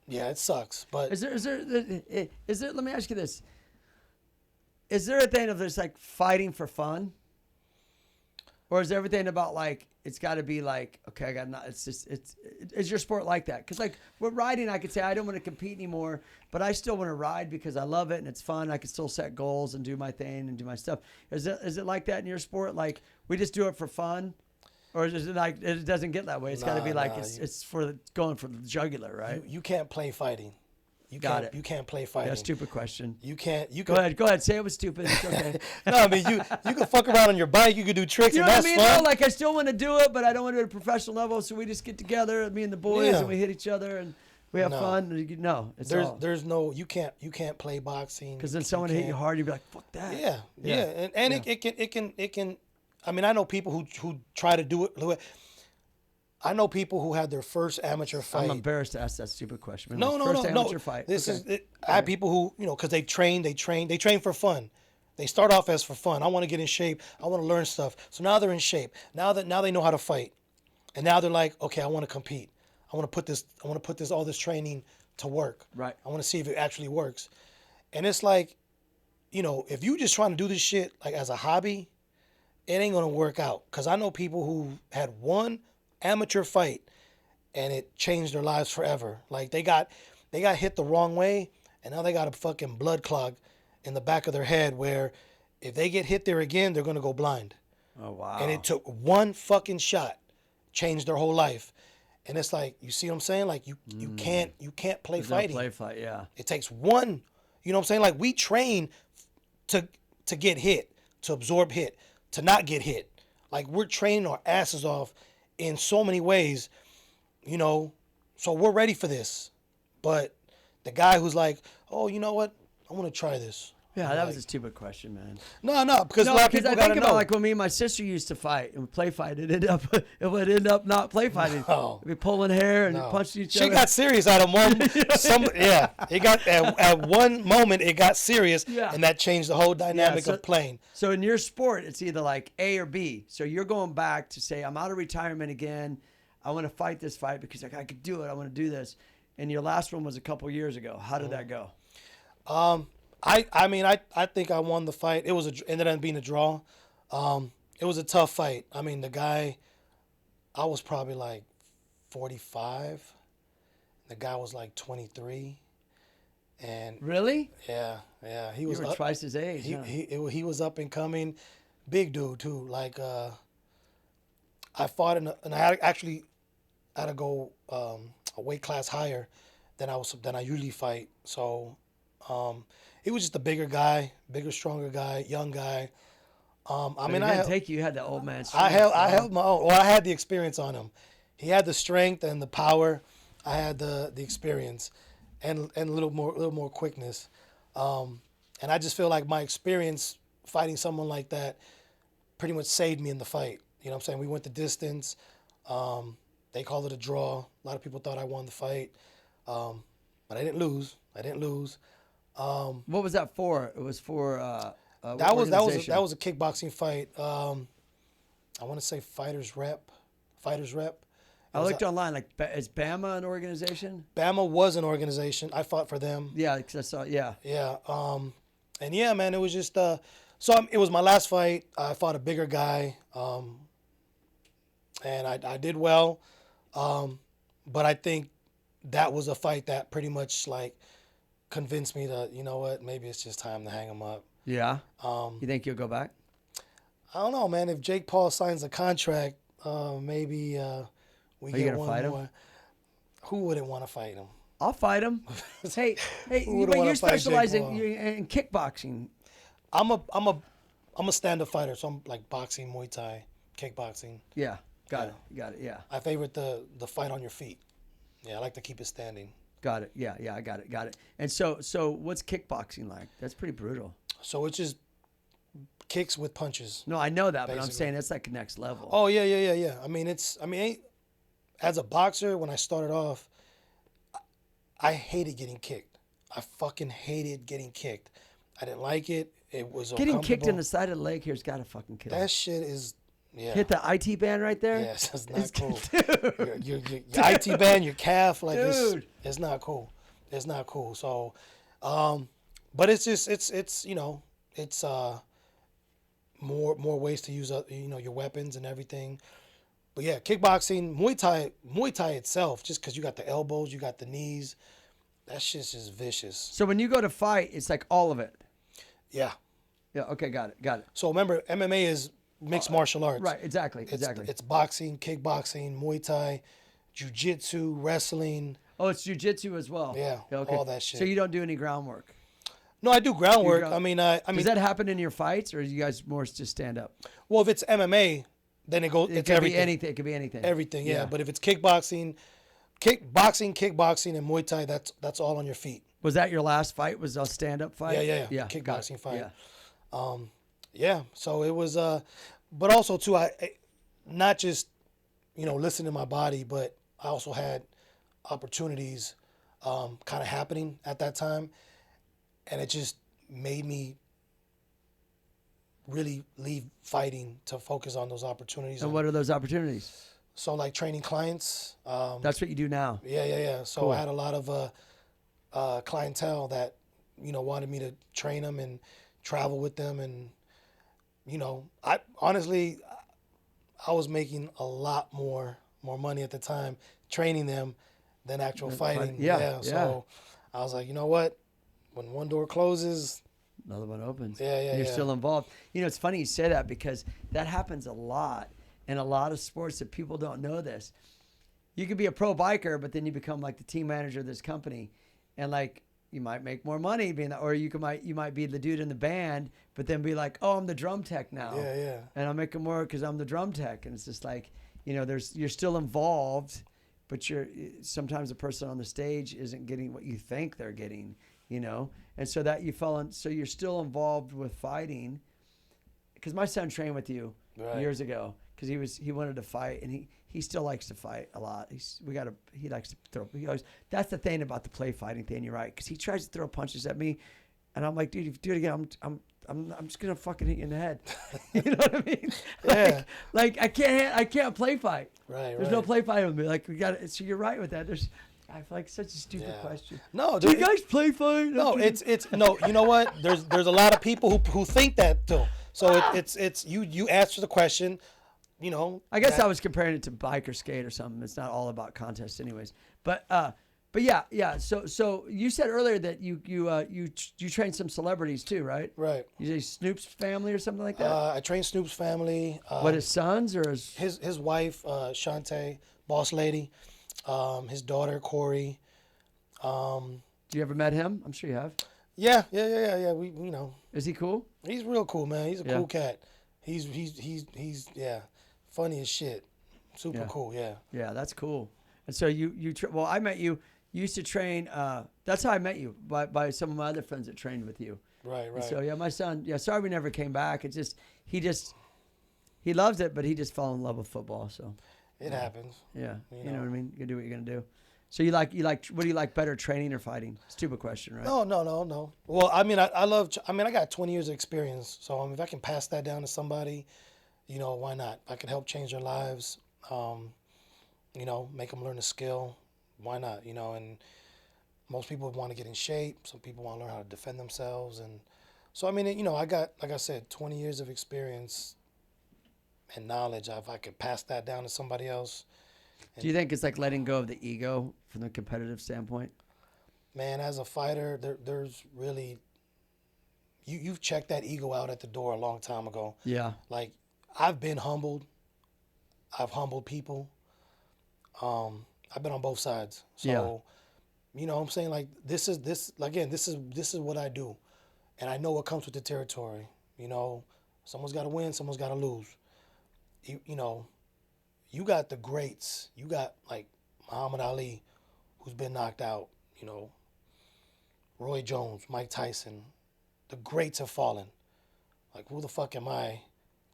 it sucks. But Is there? Let me ask you this: is there a thing of this like fighting for fun, or is everything about like it's got to be like okay, I got not? It's just is your sport like that? Because like with riding, I could say I don't want to compete anymore, but I still want to ride because I love it and it's fun. I can still set goals and do my thing and do my stuff. Is it like that in your sport? Like we just do it for fun? Or is it like it doesn't get that way? It's got to be like it's for going for the jugular, right? you can't play fighting. You Got can't, it. You can't play fighting. Yeah, stupid question. You can't. You Go ahead. Say it was stupid. It's okay. No, I mean you can fuck around on your bike. You can do tricks, You know and what I that's mean? fun. Though? Like I still want to do it, but I don't want to do it at a professional level. So we just get together, me and the boys, Yeah. and we hit each other and we have No. fun. No, it's all There's no you can't play boxing because then someone hit you can't- hard, you'd be like, "Fuck that." Yeah, and it can. I mean, I know people who try to do it. I know people who had their first amateur fight. I'm embarrassed to ask that stupid question. No, First no. amateur fight. This Okay. is it. I have people who because they train for fun. They start off as for fun. I want to get in shape. I want to learn stuff. So now they're in shape. Now they know how to fight, and now they're like, okay, I want to compete. I want to put all this training to work. Right. I want to see if it actually works. And it's like, if you just trying to do this shit like as a hobby, it ain't gonna work out. Cause I know people who had one amateur fight and it changed their lives forever. Like they got hit the wrong way and now they got a fucking blood clog in the back of their head where if they get hit there again, they're gonna go blind. Oh wow. And it took one fucking shot, changed their whole life. And it's like, you see what I'm saying? Like you can't play There's no fighting. play fight. Yeah. It takes one, you know what I'm saying? Like we train to get hit, to absorb hit, to not get hit. Like we're training our asses off in so many ways, so we're ready for this. But the guy who's like, oh, you know what? I want to try this. Yeah, that was a stupid question, man. No, because a No, lot of because people I gotta think about know. like when me and my sister used to fight and play fight, it would end up not play fighting. No. We'd be pulling hair and No. punching each She other. got serious out of one. It got at one moment it got serious, Yeah. and that changed the whole dynamic so- of playing. So in your sport, it's either like A or B. So you're going back to say, I'm out of retirement again. I want to fight this fight because I could do it. I want to do this. And your last one was a couple years ago. How did that go? I mean, I think I won the fight. It was ended up being a draw. It was a tough fight. I mean, the guy, I was probably like 45. The guy was like 23. And Really? yeah, he You was were up, twice his age. he, huh? he was up and coming, big dude too. Like I fought and I actually had to go a weight class higher than I usually fight. So he was just a bigger guy, stronger guy, young guy. I But mean, it I didn't take you. You had the old man. I strength, held my own. Well, I had the experience on him. He had the strength and the power. I had the experience, and a little more quickness. And I just feel like my experience fighting someone like that pretty much saved me in the fight. You know what I'm saying? We went the distance. They called it a draw. A lot of people thought I won the fight, but I didn't lose. What was that for? It was for what That was organization? a kickboxing fight. I want to say Fighters Rep. I looked online. Like, is Bama an organization? Bama was an organization. I fought for them. Yeah, because I saw. Yeah. Yeah. And yeah, man, it was just it was my last fight. I fought a bigger guy. And I did well. But I think that was a fight that pretty much like convinced me that, you know what, maybe it's just time to hang him up. Yeah. You think you'll go back? I don't know, man. If Jake Paul signs a contract, maybe we Are you get gonna one fight him? more. Who wouldn't want to fight him? I'll fight him. hey, Who wouldn't but wanna you fight Jake specialize Paul? in kickboxing. I'm a stand-up fighter, so I'm like boxing, Muay Thai, kickboxing. Yeah. Got it. Got it. Yeah. I favorite the fight on your feet. Yeah, I like to keep it standing. Got it. Yeah. Yeah. I got it. Got it. And so what's kickboxing like? That's pretty brutal. So it's just kicks with punches. No, I know that, but I'm Basically. saying that's like next level. Oh yeah. I mean, as a boxer, when I started off, I hated getting kicked. I fucking hated getting kicked. I didn't like it. It was Getting kicked in uncomfortable. the side of the leg here's got to fucking kill. That shit is, yeah. Hit the IT band right there? Yes, that's not It's- cool. Dude. Your IT band, your calf, like Dude. it's not cool. It's not cool. So, but it's just it's more ways to use your weapons and everything. But yeah, kickboxing, Muay Thai itself, just because you got the elbows, you got the knees, that shit's just vicious. So when you go to fight, it's like all of it. Yeah. Yeah. Okay. Got it. Got it. So remember, MMA is mixed martial arts. Right. Exactly. It's, exactly. It's boxing, kickboxing, Muay Thai, jiu-jitsu, wrestling. Oh, it's jujitsu as well. Yeah, Okay. all that shit. So you don't do any groundwork. No, I do groundwork. ground- I mean, I mean, Does that happen in your fights, or you guys more just stand up? well, if it's MMA, then it goes. It It's could everything. be anything. It could be anything. Everything, yeah. But if it's kickboxing, kickboxing, and Muay Thai, that's all on your feet. Was that your last fight? Was a stand-up fight? Yeah. got it. Kickboxing fight. Yeah. Yeah. So it was, but also too, I not just listening to my body, but I also had opportunities kind of happening at that time, and it just made me really leave fighting to focus on those opportunities. And what are those opportunities? So like training clients. That's what you do now. Yeah. So Cool. I had a lot of clientele that wanted me to train them and travel with them, and I honestly I was making a lot more money at the time training them than actual fighting. Yeah. So I was like, you know what? When one door closes, Another one opens. Yeah, You're yeah. still involved. It's funny you say that because that happens a lot in a lot of sports that people don't know this. You could be a pro biker, but then you become like the team manager of this company, and like you might make more money being that, or you might be the dude in the band, but then be like, oh, I'm the drum tech now. Yeah. And I'm making more because I'm the drum tech, and it's just like you're still involved, but sometimes the person on the stage isn't getting what you think they're getting. And so that so you're still involved with fighting. Because my son trained with you years ago because he wanted to fight, and he still likes to fight a lot. He likes to throw. That's the thing about the play fighting thing. You're right, because he tries to throw punches at me, and I'm like, dude, if you do it again, I'm just gonna fucking hit you in the head. You know what I mean? Yeah. Like I can't play fight. Right. There's no play fight with me. Like we got it. So you're right with that. I feel like such a stupid question. No, Do you guys play fight? No, it's no. You know what? There's a lot of people who think that too. So it's you answer the question. I guess I was comparing it to bike or skate or something. It's not all about contests, anyways. But yeah. So you said earlier that you train some celebrities too, right? Right. You say Snoop's family or something like that. I train Snoop's family. What, his sons or his wife, Shantae, boss lady, his daughter Corey. You ever met him? I'm sure you have. Yeah. We Is he cool? he's real cool, man. He's a Yeah. cool cat. He's funny as shit. Super Yeah. cool. Yeah. Yeah, that's cool. And so well, I met you. You used to train. That's how I met you by some of my other friends that trained with you. Right. And so yeah, my son. Yeah, sorry we never came back. It's just he loves it, but he just fell in love with football. So It happens. yeah, you know know. what I mean. You do what you're gonna do. So you like what do you like better, training or fighting? Stupid question, right? No. Well, I mean, I got 20 years of experience. So if I can pass that down to somebody, why not? If I can help change their lives, make them learn a skill, why not? And most people want to get in shape. Some people want to learn how to defend themselves. And so, I mean, I got, like I said, 20 years of experience and knowledge. If I could pass that down to somebody else. Do you think it's like letting go of the ego from the competitive standpoint? Man, as a fighter, there's really, you've checked that ego out at the door a long time ago. Yeah. Like, I've been humbled. I've humbled people. I've been on both sides. So, I'm saying, like, this is what I do. And I know what comes with the territory. Someone's got to win, someone's got to lose. you got the greats. You got like Muhammad Ali, who's been knocked out. You know, Roy Jones, Mike Tyson. The greats have fallen. Like, who the fuck am I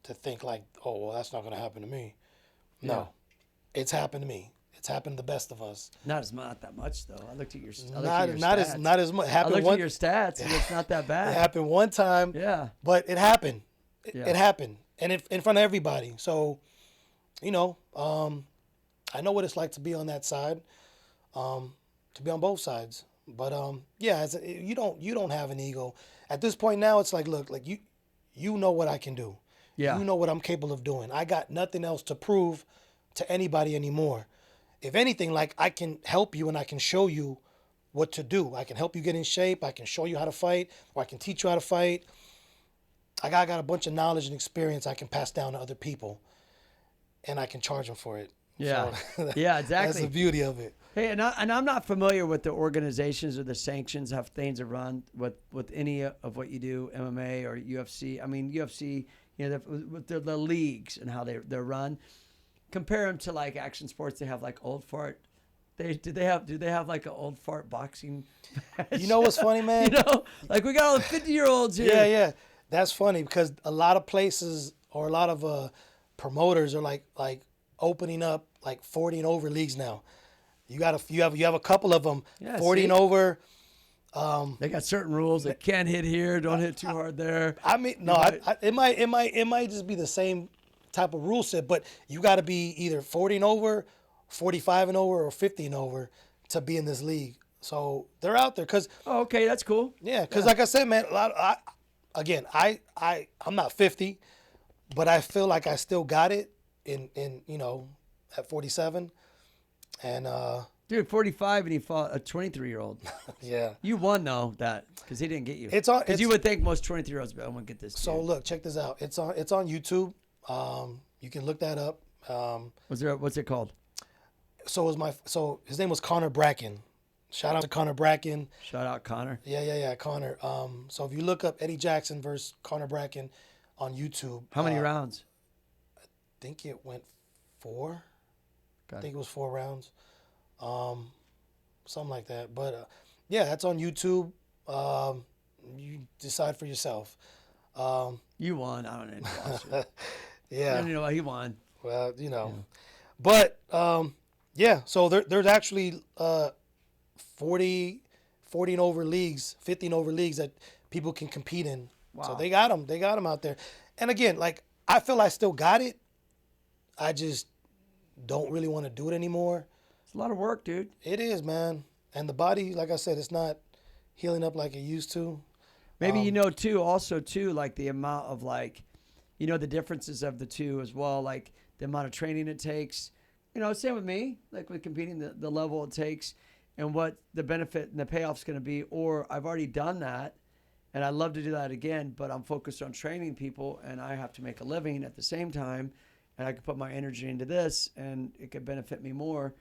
to think like, oh, well, that's not going to happen to me? No, it's happened to me. It's happened to the best of us. Not that much though. I looked at your stats. Not as much. I looked at your stats, and it's not that bad. It happened one time. Yeah. But it happened. Yeah. It happened, and in front of everybody. So, you know, I know what it's like to be on that side, to be on both sides. But yeah, you don't have an ego at this point. Now it's like, look, like you know what I can do. Yeah. You know what I'm capable of doing. I got nothing else to prove to anybody anymore. If anything, like, I can help you and I can show you what to do. I can help you get in shape. I can show you how to fight, or I can teach you how to fight. I got a bunch of knowledge and experience I can pass down to other people, and I can charge them for it. Yeah. So, Yeah, exactly. That's the beauty of it. Hey, and I'm not familiar with the organizations or the sanctions, how things are run with any of what you do, MMA or UFC. I mean, UFC, you know, with the leagues and how they're run. Compare them to like action sports. They have like old fart. Do they have like an old fart boxing match? You know what's funny, man? You know, like we got all the 50-year-olds here. Yeah. That's funny because a lot of places or a lot of promoters are like opening up like 40 and over leagues now. You have a couple of them, Yeah, 40 and see? over. They got certain rules. They can't hit here. Don't hit too hard there. I mean, no, it might just be the same type of rule set, but you got to be either 40 and over, 45 and over, or 50 and over to be in this league. So they're out there because Oh, okay, that's cool. like I said, man, I'm not 50, but I feel like I still got it in you know, at 47, and Dude, 45 and he fought a 23-year-old. yeah. You won though that because he didn't get you. It's on. Because you would think most 23-year-olds, but I want to get this. So dude. look, check this out. It's on YouTube. You can look that up. What's it called? So his name was Connor Bracken. Shout out to Connor Bracken. Shout out Connor. Yeah, Connor. So if you look up Eddie Jackson versus Connor Bracken on YouTube. How many rounds? I think it went 4. Got I think it was 4 rounds. Something like that. But yeah, that's on YouTube. You decide for yourself. You won. I don't know. I Yeah. don't even know why he won. Well, you know. But yeah, so there's actually 40 and over leagues, 50 and over leagues that people can compete in. Wow. So they got them out there. And again, like, I feel I still got it. I just don't really want to do it anymore. It's a lot of work, dude. It is, man. And the body, like I said, it's not healing up like it used to. Maybe you know too, also too, like the amount of like, you know, the differences of the two as well, like the amount of training it takes. You know, same with me, like with competing, the level it takes and what the benefit and the payoff's going to be. Or I've already done that and I'd love to do that again, but I'm focused on training people and I have to make a living at the same time. And I could put my energy into this and it could benefit me more.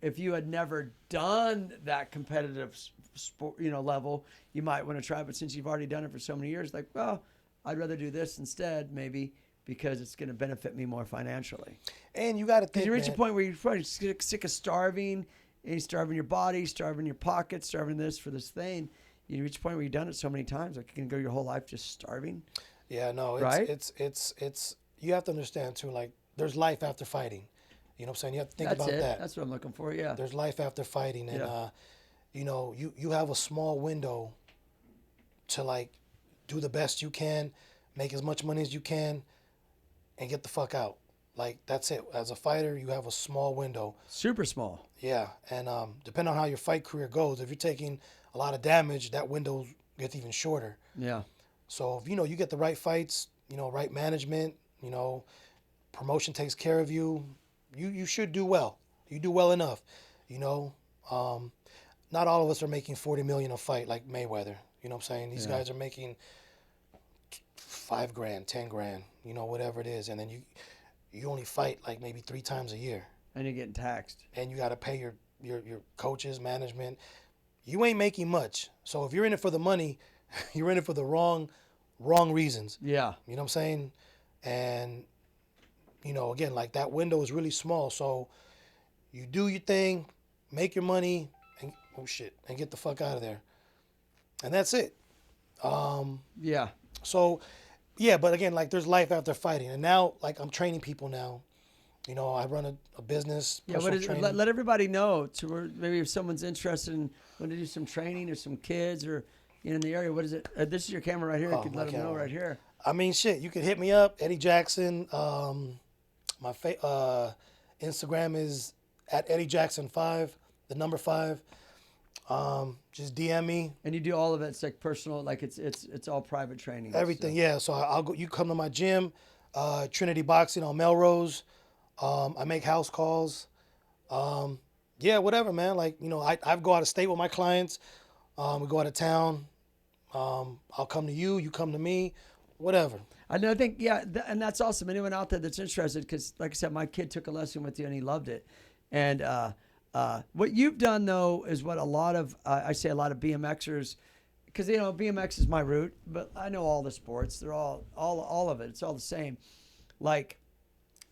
If you had never done that competitive sport, you know, level, you might want to try. But since you've already done it for so many years, like, well, I'd rather do this instead, maybe, because it's going to benefit me more financially. And you got to think, You reach man, a point where you're probably sick of starving, and you're starving your body, starving your pockets, starving this for this thing. You reach a point where you've done it so many times, like you can go your whole life just starving. Yeah, no, Right? it's you have to understand too, like, there's life after fighting. You know what I'm saying? You have to think That's about it. that. That's what I'm looking for. Yeah. There's life after fighting, and Yeah. you know, you have a small window to, like, do the best you can, make as much money as you can, and get the fuck out. Like, that's it. As a fighter, you have a small window. Super small. Yeah, and depending on how your fight career goes, if you're taking a lot of damage, that window gets even shorter. Yeah. So if you know you get the right fights, you know, right management, you know, promotion takes care of you, you should do well. You do well enough, you know. Not all of us are making $40 million a fight like Mayweather. You know what I'm saying? These guys are making $5 grand, 10 grand, you know, whatever it is, and then you only fight like maybe 3 times a year, And you're getting taxed. and you got to pay your coaches, management. You ain't making much. So if you're in it for the money, you're in it for the wrong reasons. Yeah. You know what I'm saying? And you know, again, like that window is really small. So you do your thing, make your money, and and get the fuck out of there. And that's it. Yeah. So, yeah, but again, like there's life after fighting. And now, like I'm training people now. You know, I run a business, Yeah, what personal is, training. let everybody know to where maybe if someone's interested in want to do some training or some kids or in the area. What is it? This is your camera right here. You could my let them know camera. right here. I mean, shit, you can hit me up, Eddie Jackson. My Instagram is at Eddie Jackson 5, the number 5. Just DM me. And you do all of it. It's like personal, like it's all private training. Everything, so. yeah. So I'll go. You come to my gym, Trinity Boxing on Melrose. I make house calls. Yeah, whatever, man. Like you know, I go out of state with my clients. We go out of town. I'll come to you. You come to me. Whatever. I think, yeah, and that's awesome. Anyone out there that's interested, because like I said, my kid took a lesson with you and he loved it. And what you've done though is what a lot of I say a lot of BMXers, because you know BMX is my root, but I know all the sports. They're all of it. It's all the same. Like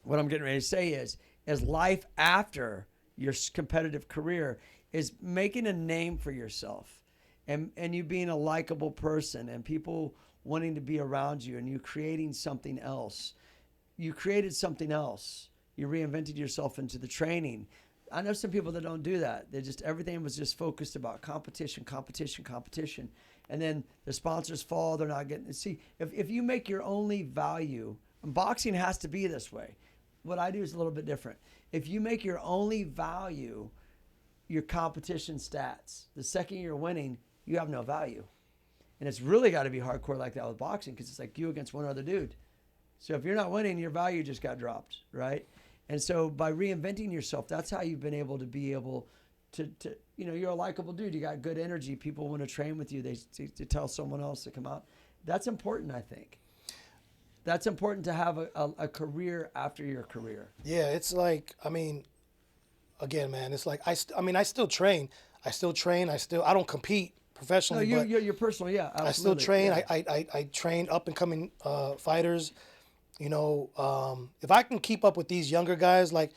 what I'm getting ready to say is life after your competitive career is making a name for yourself, and you being a likable person and people wanting to be around you, and you creating something else. You created something else. You reinvented yourself into the training. I know some people that don't do that. They just, everything was just focused about competition. And then the sponsors fall, they're not getting, see, if you make your only value, and boxing has to be this way. What I do is a little bit different. If you make your only value your competition stats, the second you're winning, you have no value. And it's really got to be hardcore like that with boxing, because it's like you against one other dude. So if you're not winning, your value just got dropped, right? And so by reinventing yourself, that's how you've been able to you know, you're a likable dude. You got good energy. People want to train with you. They tell someone else to come out. That's important, I think. That's important to have a career after your career. Yeah, it's like, I mean, again, man, it's like, I still train. I don't compete professionally. No, but you're personal, yeah. Absolutely. I still train. Yeah. I train up and coming fighters. You know, if I can keep up with these younger guys, like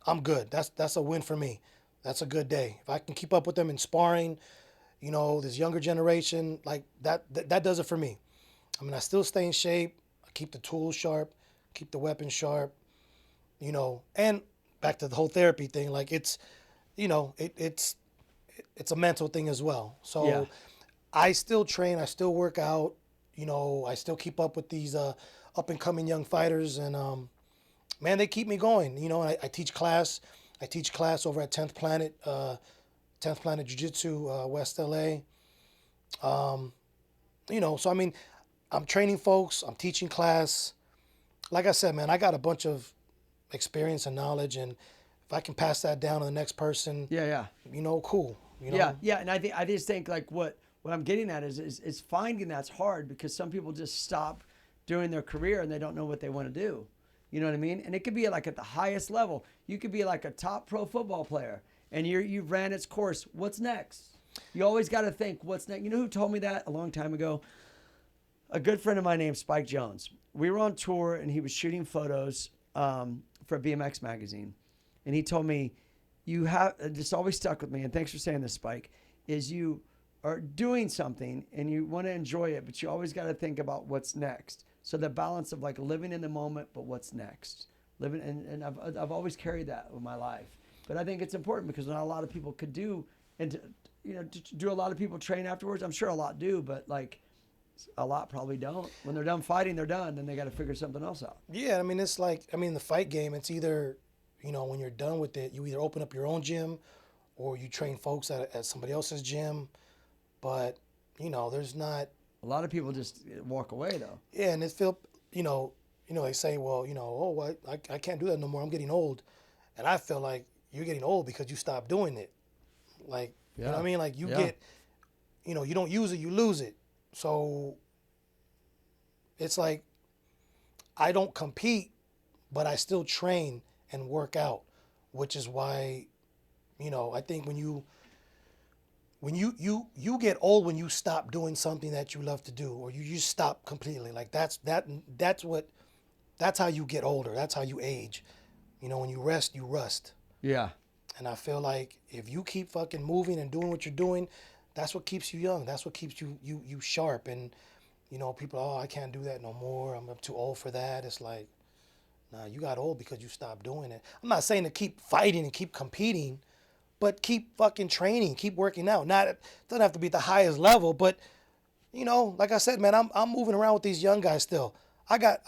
I'm good. That's a win for me. That's a good day. If I can keep up with them in sparring, you know, this younger generation, like that does it for me. I mean, I still stay in shape. I keep the tools sharp, keep the weapons sharp, you know, and back to the whole therapy thing. Like it's, you know, it's a mental thing as well. So Yeah. I still train. I still work out. You know, I still keep up with these up and coming young fighters, and man, they keep me going. You know, I teach class. I teach class over at 10th Planet Jiu-Jitsu, West LA. You know, so I mean, I'm training folks. I'm teaching class. Like I said, man, I got a bunch of experience and knowledge, and if I can pass that down to the next person, Yeah. you know, cool. You know? Yeah, and I just think like what I'm getting at is finding that's hard, because some people just stop doing their career and they don't know what they want to do. You know what I mean? And it could be like at the highest level. You could be like a top pro football player, and you've ran its course. What's next? You always got to think, what's next? You know who told me that a long time ago? A good friend of mine named Spike Jones. We were on tour, and he was shooting photos for a BMX magazine, and he told me, you have, this always stuck with me, and thanks for saying this, Spike, is you are doing something and you want to enjoy it, but you always got to think about what's next. So the balance of like living in the moment, but what's next? Living, and I've always carried that with my life. But I think it's important, because not a lot of people could do, and do a lot of people train afterwards? I'm sure a lot do, but like a lot probably don't. When they're done fighting, they're done, then they got to figure something else out. Yeah, I mean, it's like, I mean, the fight game, it's either, you know, when you're done with it, you either open up your own gym or you train folks at somebody else's gym. But, you know, there's not. A lot of people just walk away though. Yeah, and it feel, you know, they say, well, you know, oh, I can't do that no more. I'm getting old. And I feel like you're getting old because you stopped doing it. Like, you know what I mean? Like you get, you know, you don't use it, you lose it. So it's like, I don't compete, but I still train and work out, which is why, you know, I think when you get old when you stop doing something that you love to do, or you stop completely. Like that's what that's how you get older. That's how you age. You know, when you rest, you rust. Yeah. And I feel like if you keep fucking moving and doing what you're doing, that's what keeps you young. That's what keeps you sharp. And, you know, people, oh, I can't do that no more. I'm too old for that. It's like, nah, you got old because you stopped doing it. I'm not saying to keep fighting and keep competing, but keep fucking training, keep working out. It doesn't have to be at the highest level, but, you know, like I said, man, I'm moving around with these young guys still. I got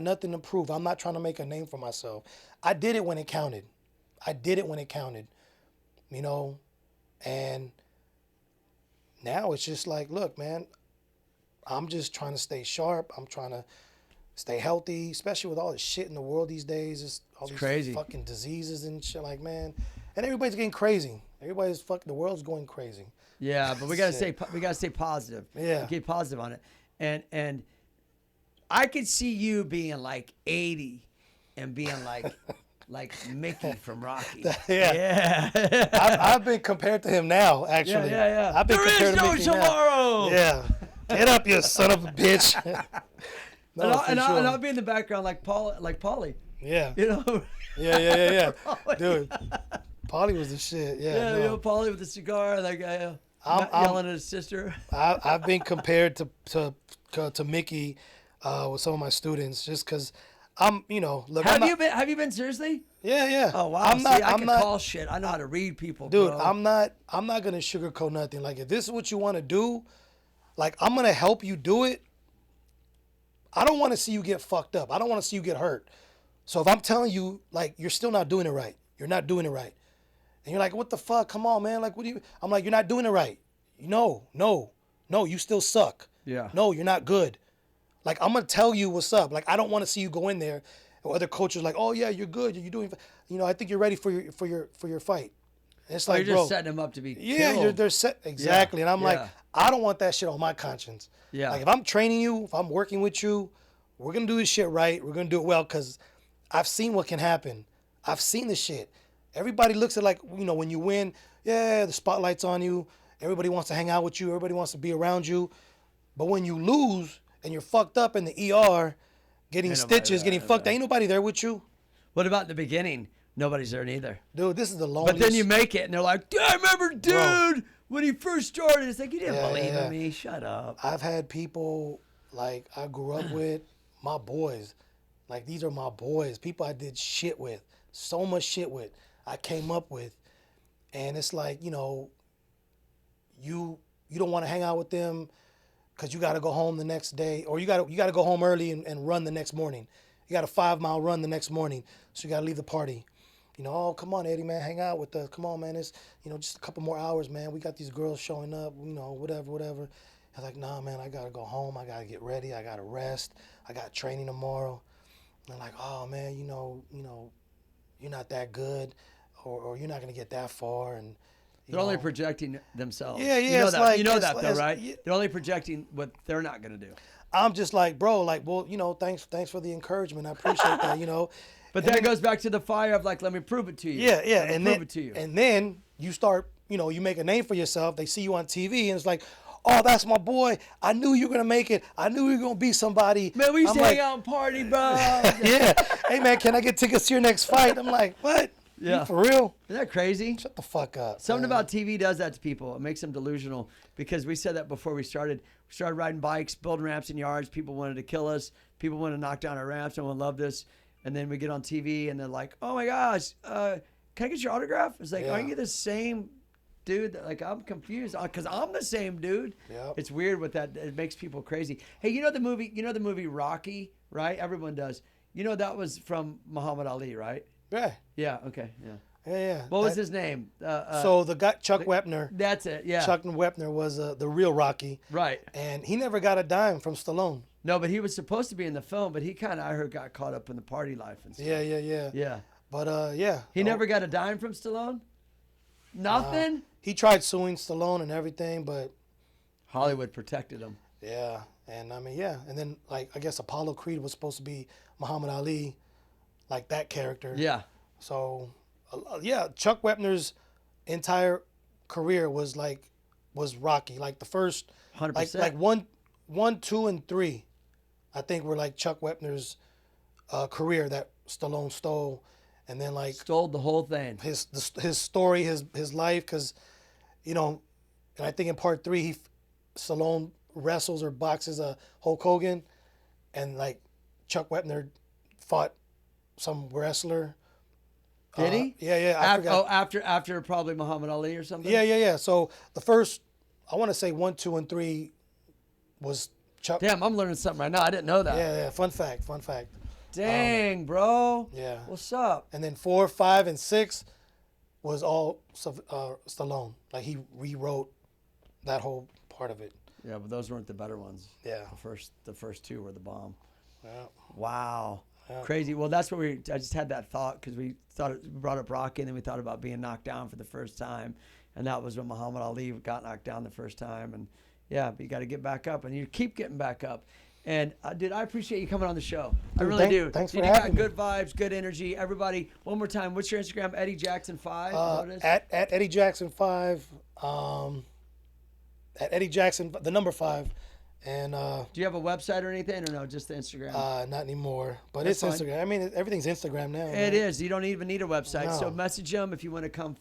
nothing to prove. I'm not trying to make a name for myself. I did it when it counted. You know, and now it's just like, look, man, I'm just trying to stay sharp. I'm trying to stay healthy, especially with all this shit in the world these days. It's these crazy. Fucking diseases and shit, like, man. And everybody's getting crazy. The world's going crazy. Yeah, but we gotta stay positive. Yeah. Keep positive on it. And I could see you being like 80 and being like Mickey from Rocky. Yeah. I've been compared to him now, actually. Yeah. I've been compared to Mickey tomorrow. Now. Yeah. Get up, you son of a bitch. No, and I'll be in the background like Paulie. Yeah. You know? Yeah. Dude, Paulie was the shit. Yeah. You know, Paulie with the cigar, like I'm yelling at his sister. I've been compared to Mickey with some of my students just because I'm, you know, look. Have you been seriously? Yeah. Oh wow. I can call shit. I know how to read people, dude. bro. I'm not gonna sugarcoat nothing. Like, if this is what you want to do, like, I'm gonna help you do it. I don't want to see you get fucked up. I don't want to see you get hurt. So if I'm telling you, like, you're still not doing it right, you're not doing it right, and you're like, what the fuck? Come on, man. Like, what do you? I'm like, you're not doing it right. No, you still suck. Yeah. No, you're not good. Like, I'm gonna tell you what's up. Like, I don't want to see you go in there, or other coaches like, oh yeah, you're good. You're doing. You know, I think you're ready for your fight. And it's like, you're just bro, setting them up to be yeah, they're set exactly. And I'm like, Yeah. I don't want that shit on my conscience. Yeah. Like, if I'm training you, if I'm working with you, we're gonna do this shit right. We're gonna do it well, because I've seen what can happen. I've seen this shit. Everybody looks at, like, you know, when you win, yeah, the spotlight's on you. Everybody wants to hang out with you. Everybody wants to be around you. But when you lose and you're fucked up in the ER, getting stitches, getting fucked, ain't nobody there with you. What about in the beginning? Nobody's there neither. Dude, this is the loneliest. But then you make it, and they're like, I remember, dude, Bro. when he first started. It's like, you didn't Yeah, believe yeah. in me. Shut up. I've had people, like, I grew up with, my boys. Like, these are my boys. People I did shit with. So much shit with. I came up with. And it's like, you know, you don't want to hang out with them because you got to go home the next day. Or you got to go home early and run the next morning. You got a 5-mile run the next morning. So you got to leave the party. You know, oh, come on, Eddie, man, hang out with us. Come on, man, it's, you know, just a couple more hours, man. We got these girls showing up, you know, whatever. I was like, nah, man, I got to go home. I got to get ready. I got to rest. I got training tomorrow. And they're like, oh, man, you know, you're not that good, or you're not going to get that far. And They're only projecting themselves. Yeah, You know it's that, like, you know it's- that though, it's- right? yeah. They're only projecting what they're not going to do. I'm just like, bro, like, well, you know, thanks for the encouragement. I appreciate that, you know. But then it goes back to the fire of, like, let me prove it to you. Yeah, Let me and prove then it to you. and then you start, you know, you make a name for yourself. They see you on TV, and it's like, oh, that's my boy. I knew you were gonna make it. I knew you were gonna be somebody. Man, we used I'm to like, hang out and party, bro. Yeah. Hey, man, can I get tickets to your next fight? I'm like, what? Yeah. You for real? Isn't that crazy? Shut the fuck up. Something man. about TV does that to people. It makes them delusional, because we said that before we started. We started riding bikes, building ramps in yards. People wanted to kill us. People wanted to knock down our ramps. No one loved us. And then we get on TV, and they're like, oh, my gosh, can I get your autograph? It's like, Yeah. aren't you the same dude? Like, I'm confused, because I'm the same dude. Yep. It's weird with that. It makes people crazy. Hey, you know the movie Rocky, right? Everyone does. You know that was from Muhammad Ali, right? Yeah. Yeah, okay, yeah. Yeah. What was his name? So the guy, Chuck Wepner. That's it, yeah. Chuck Wepner was the real Rocky. Right. And he never got a dime from Stallone. No, but he was supposed to be in the film, but he kind of, I heard, got caught up in the party life and stuff. Yeah. Yeah. But yeah. He never got a dime from Stallone? Nothing? He tried suing Stallone and everything, but Hollywood protected him. yeah. And I mean, yeah. And then, like, I guess Apollo Creed was supposed to be Muhammad Ali, like that character. Yeah. So, yeah, Chuck Wepner's entire career was Rocky. Like the first, 100%. like one, 2, and 3. I think were like Chuck Wepner's career that Stallone stole, and then like Stole the whole thing. his story, his life, because you know, and I think in part 3 Stallone wrestles or boxes Hulk Hogan, and like Chuck Wepner fought some wrestler. Did he? Yeah. After probably Muhammad Ali or something. Yeah. So the first, I want to say 1, 2, and 3 was Chuck. Damn, I'm learning something right now. I didn't know that. Yeah. Fun fact. Dang, bro. Yeah. What's up? And then 4, 5, and 6 was all Stallone. Like he rewrote that whole part of it. Yeah, but those weren't the better ones. Yeah. The first 2 were the bomb. Yeah. Wow. Yeah. Crazy. Well, that's what I just had that thought because we brought up Rocky, and then we thought about being knocked down for the first time. And that was when Muhammad Ali got knocked down the first time. And yeah, but you got to get back up, and you keep getting back up. And dude, I appreciate you coming on the show. I really do. Thanks Dude, for you having got good vibes, good energy. Everybody, one more time, what's your Instagram? Eddie Jackson 5. Is that what it is? At Eddie Jackson 5. At Eddie Jackson, the number 5. And Do you have a website or anything, or no? Just the Instagram. not anymore, but That's it's fine. Instagram. I mean, everything's Instagram now. It is. You don't even need a website. So No. message them if you want to come,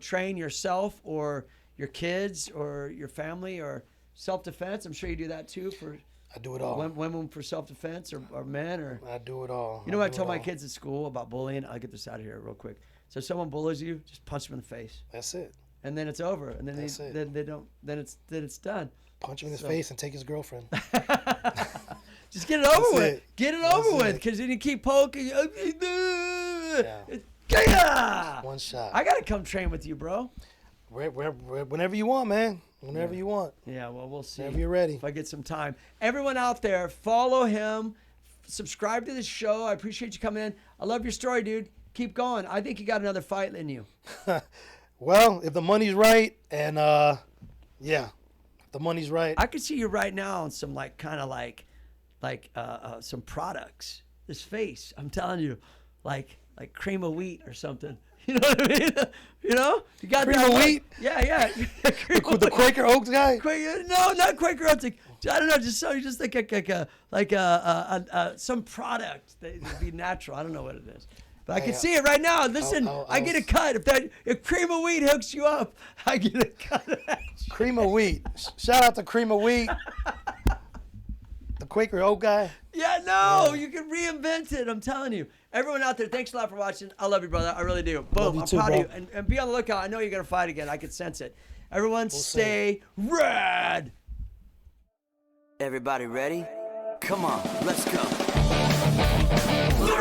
train yourself or your kids or your family or self-defense. I'm sure you do that too for I do it all. women for self-defense or men or. I do it all. You know what I told my kids at school about bullying? I'll get this out of here real quick. So if someone bullies you, just punch them in the face, That's it. and then it's over. And then That's it. then they don't. Then it's done. Punch him in his face and take his girlfriend. Just get it over That's with. it. Get it That's over with, it. because then you keep poking. Yeah. One shot. I gotta come train with you, bro. Whenever you want, man. Whenever you want. Yeah, well, we'll see. Whenever you're ready. If I get some time. Everyone out there, follow him. Subscribe to the show. I appreciate you coming in. I love your story, dude. Keep going. I think you got another fight in you. Well, if the money's right, and yeah, if the money's right. I could see you right now on some some products. This face, I'm telling you, like cream of wheat or something. You know what I mean? You got Cream that of look. wheat? Yeah. The Quaker Oats guy. No, not Quaker Oats. Like, I don't know. Just some product that would be natural. I don't know what it is, but I can see it right now. Listen, I get a cut if cream of wheat hooks you up. I get a cut. Cream of wheat. Shout out to Cream of wheat. The Quaker Oat guy. Yeah, no, you can reinvent it. I'm telling you. Everyone out there, thanks a lot for watching. I love you, brother. I really do. Boom. Love you I'm too, proud bro. of you. And be on the lookout. I know you're going to fight again. I can sense it. Everyone stay rad. Everybody ready? Come on, let's go. The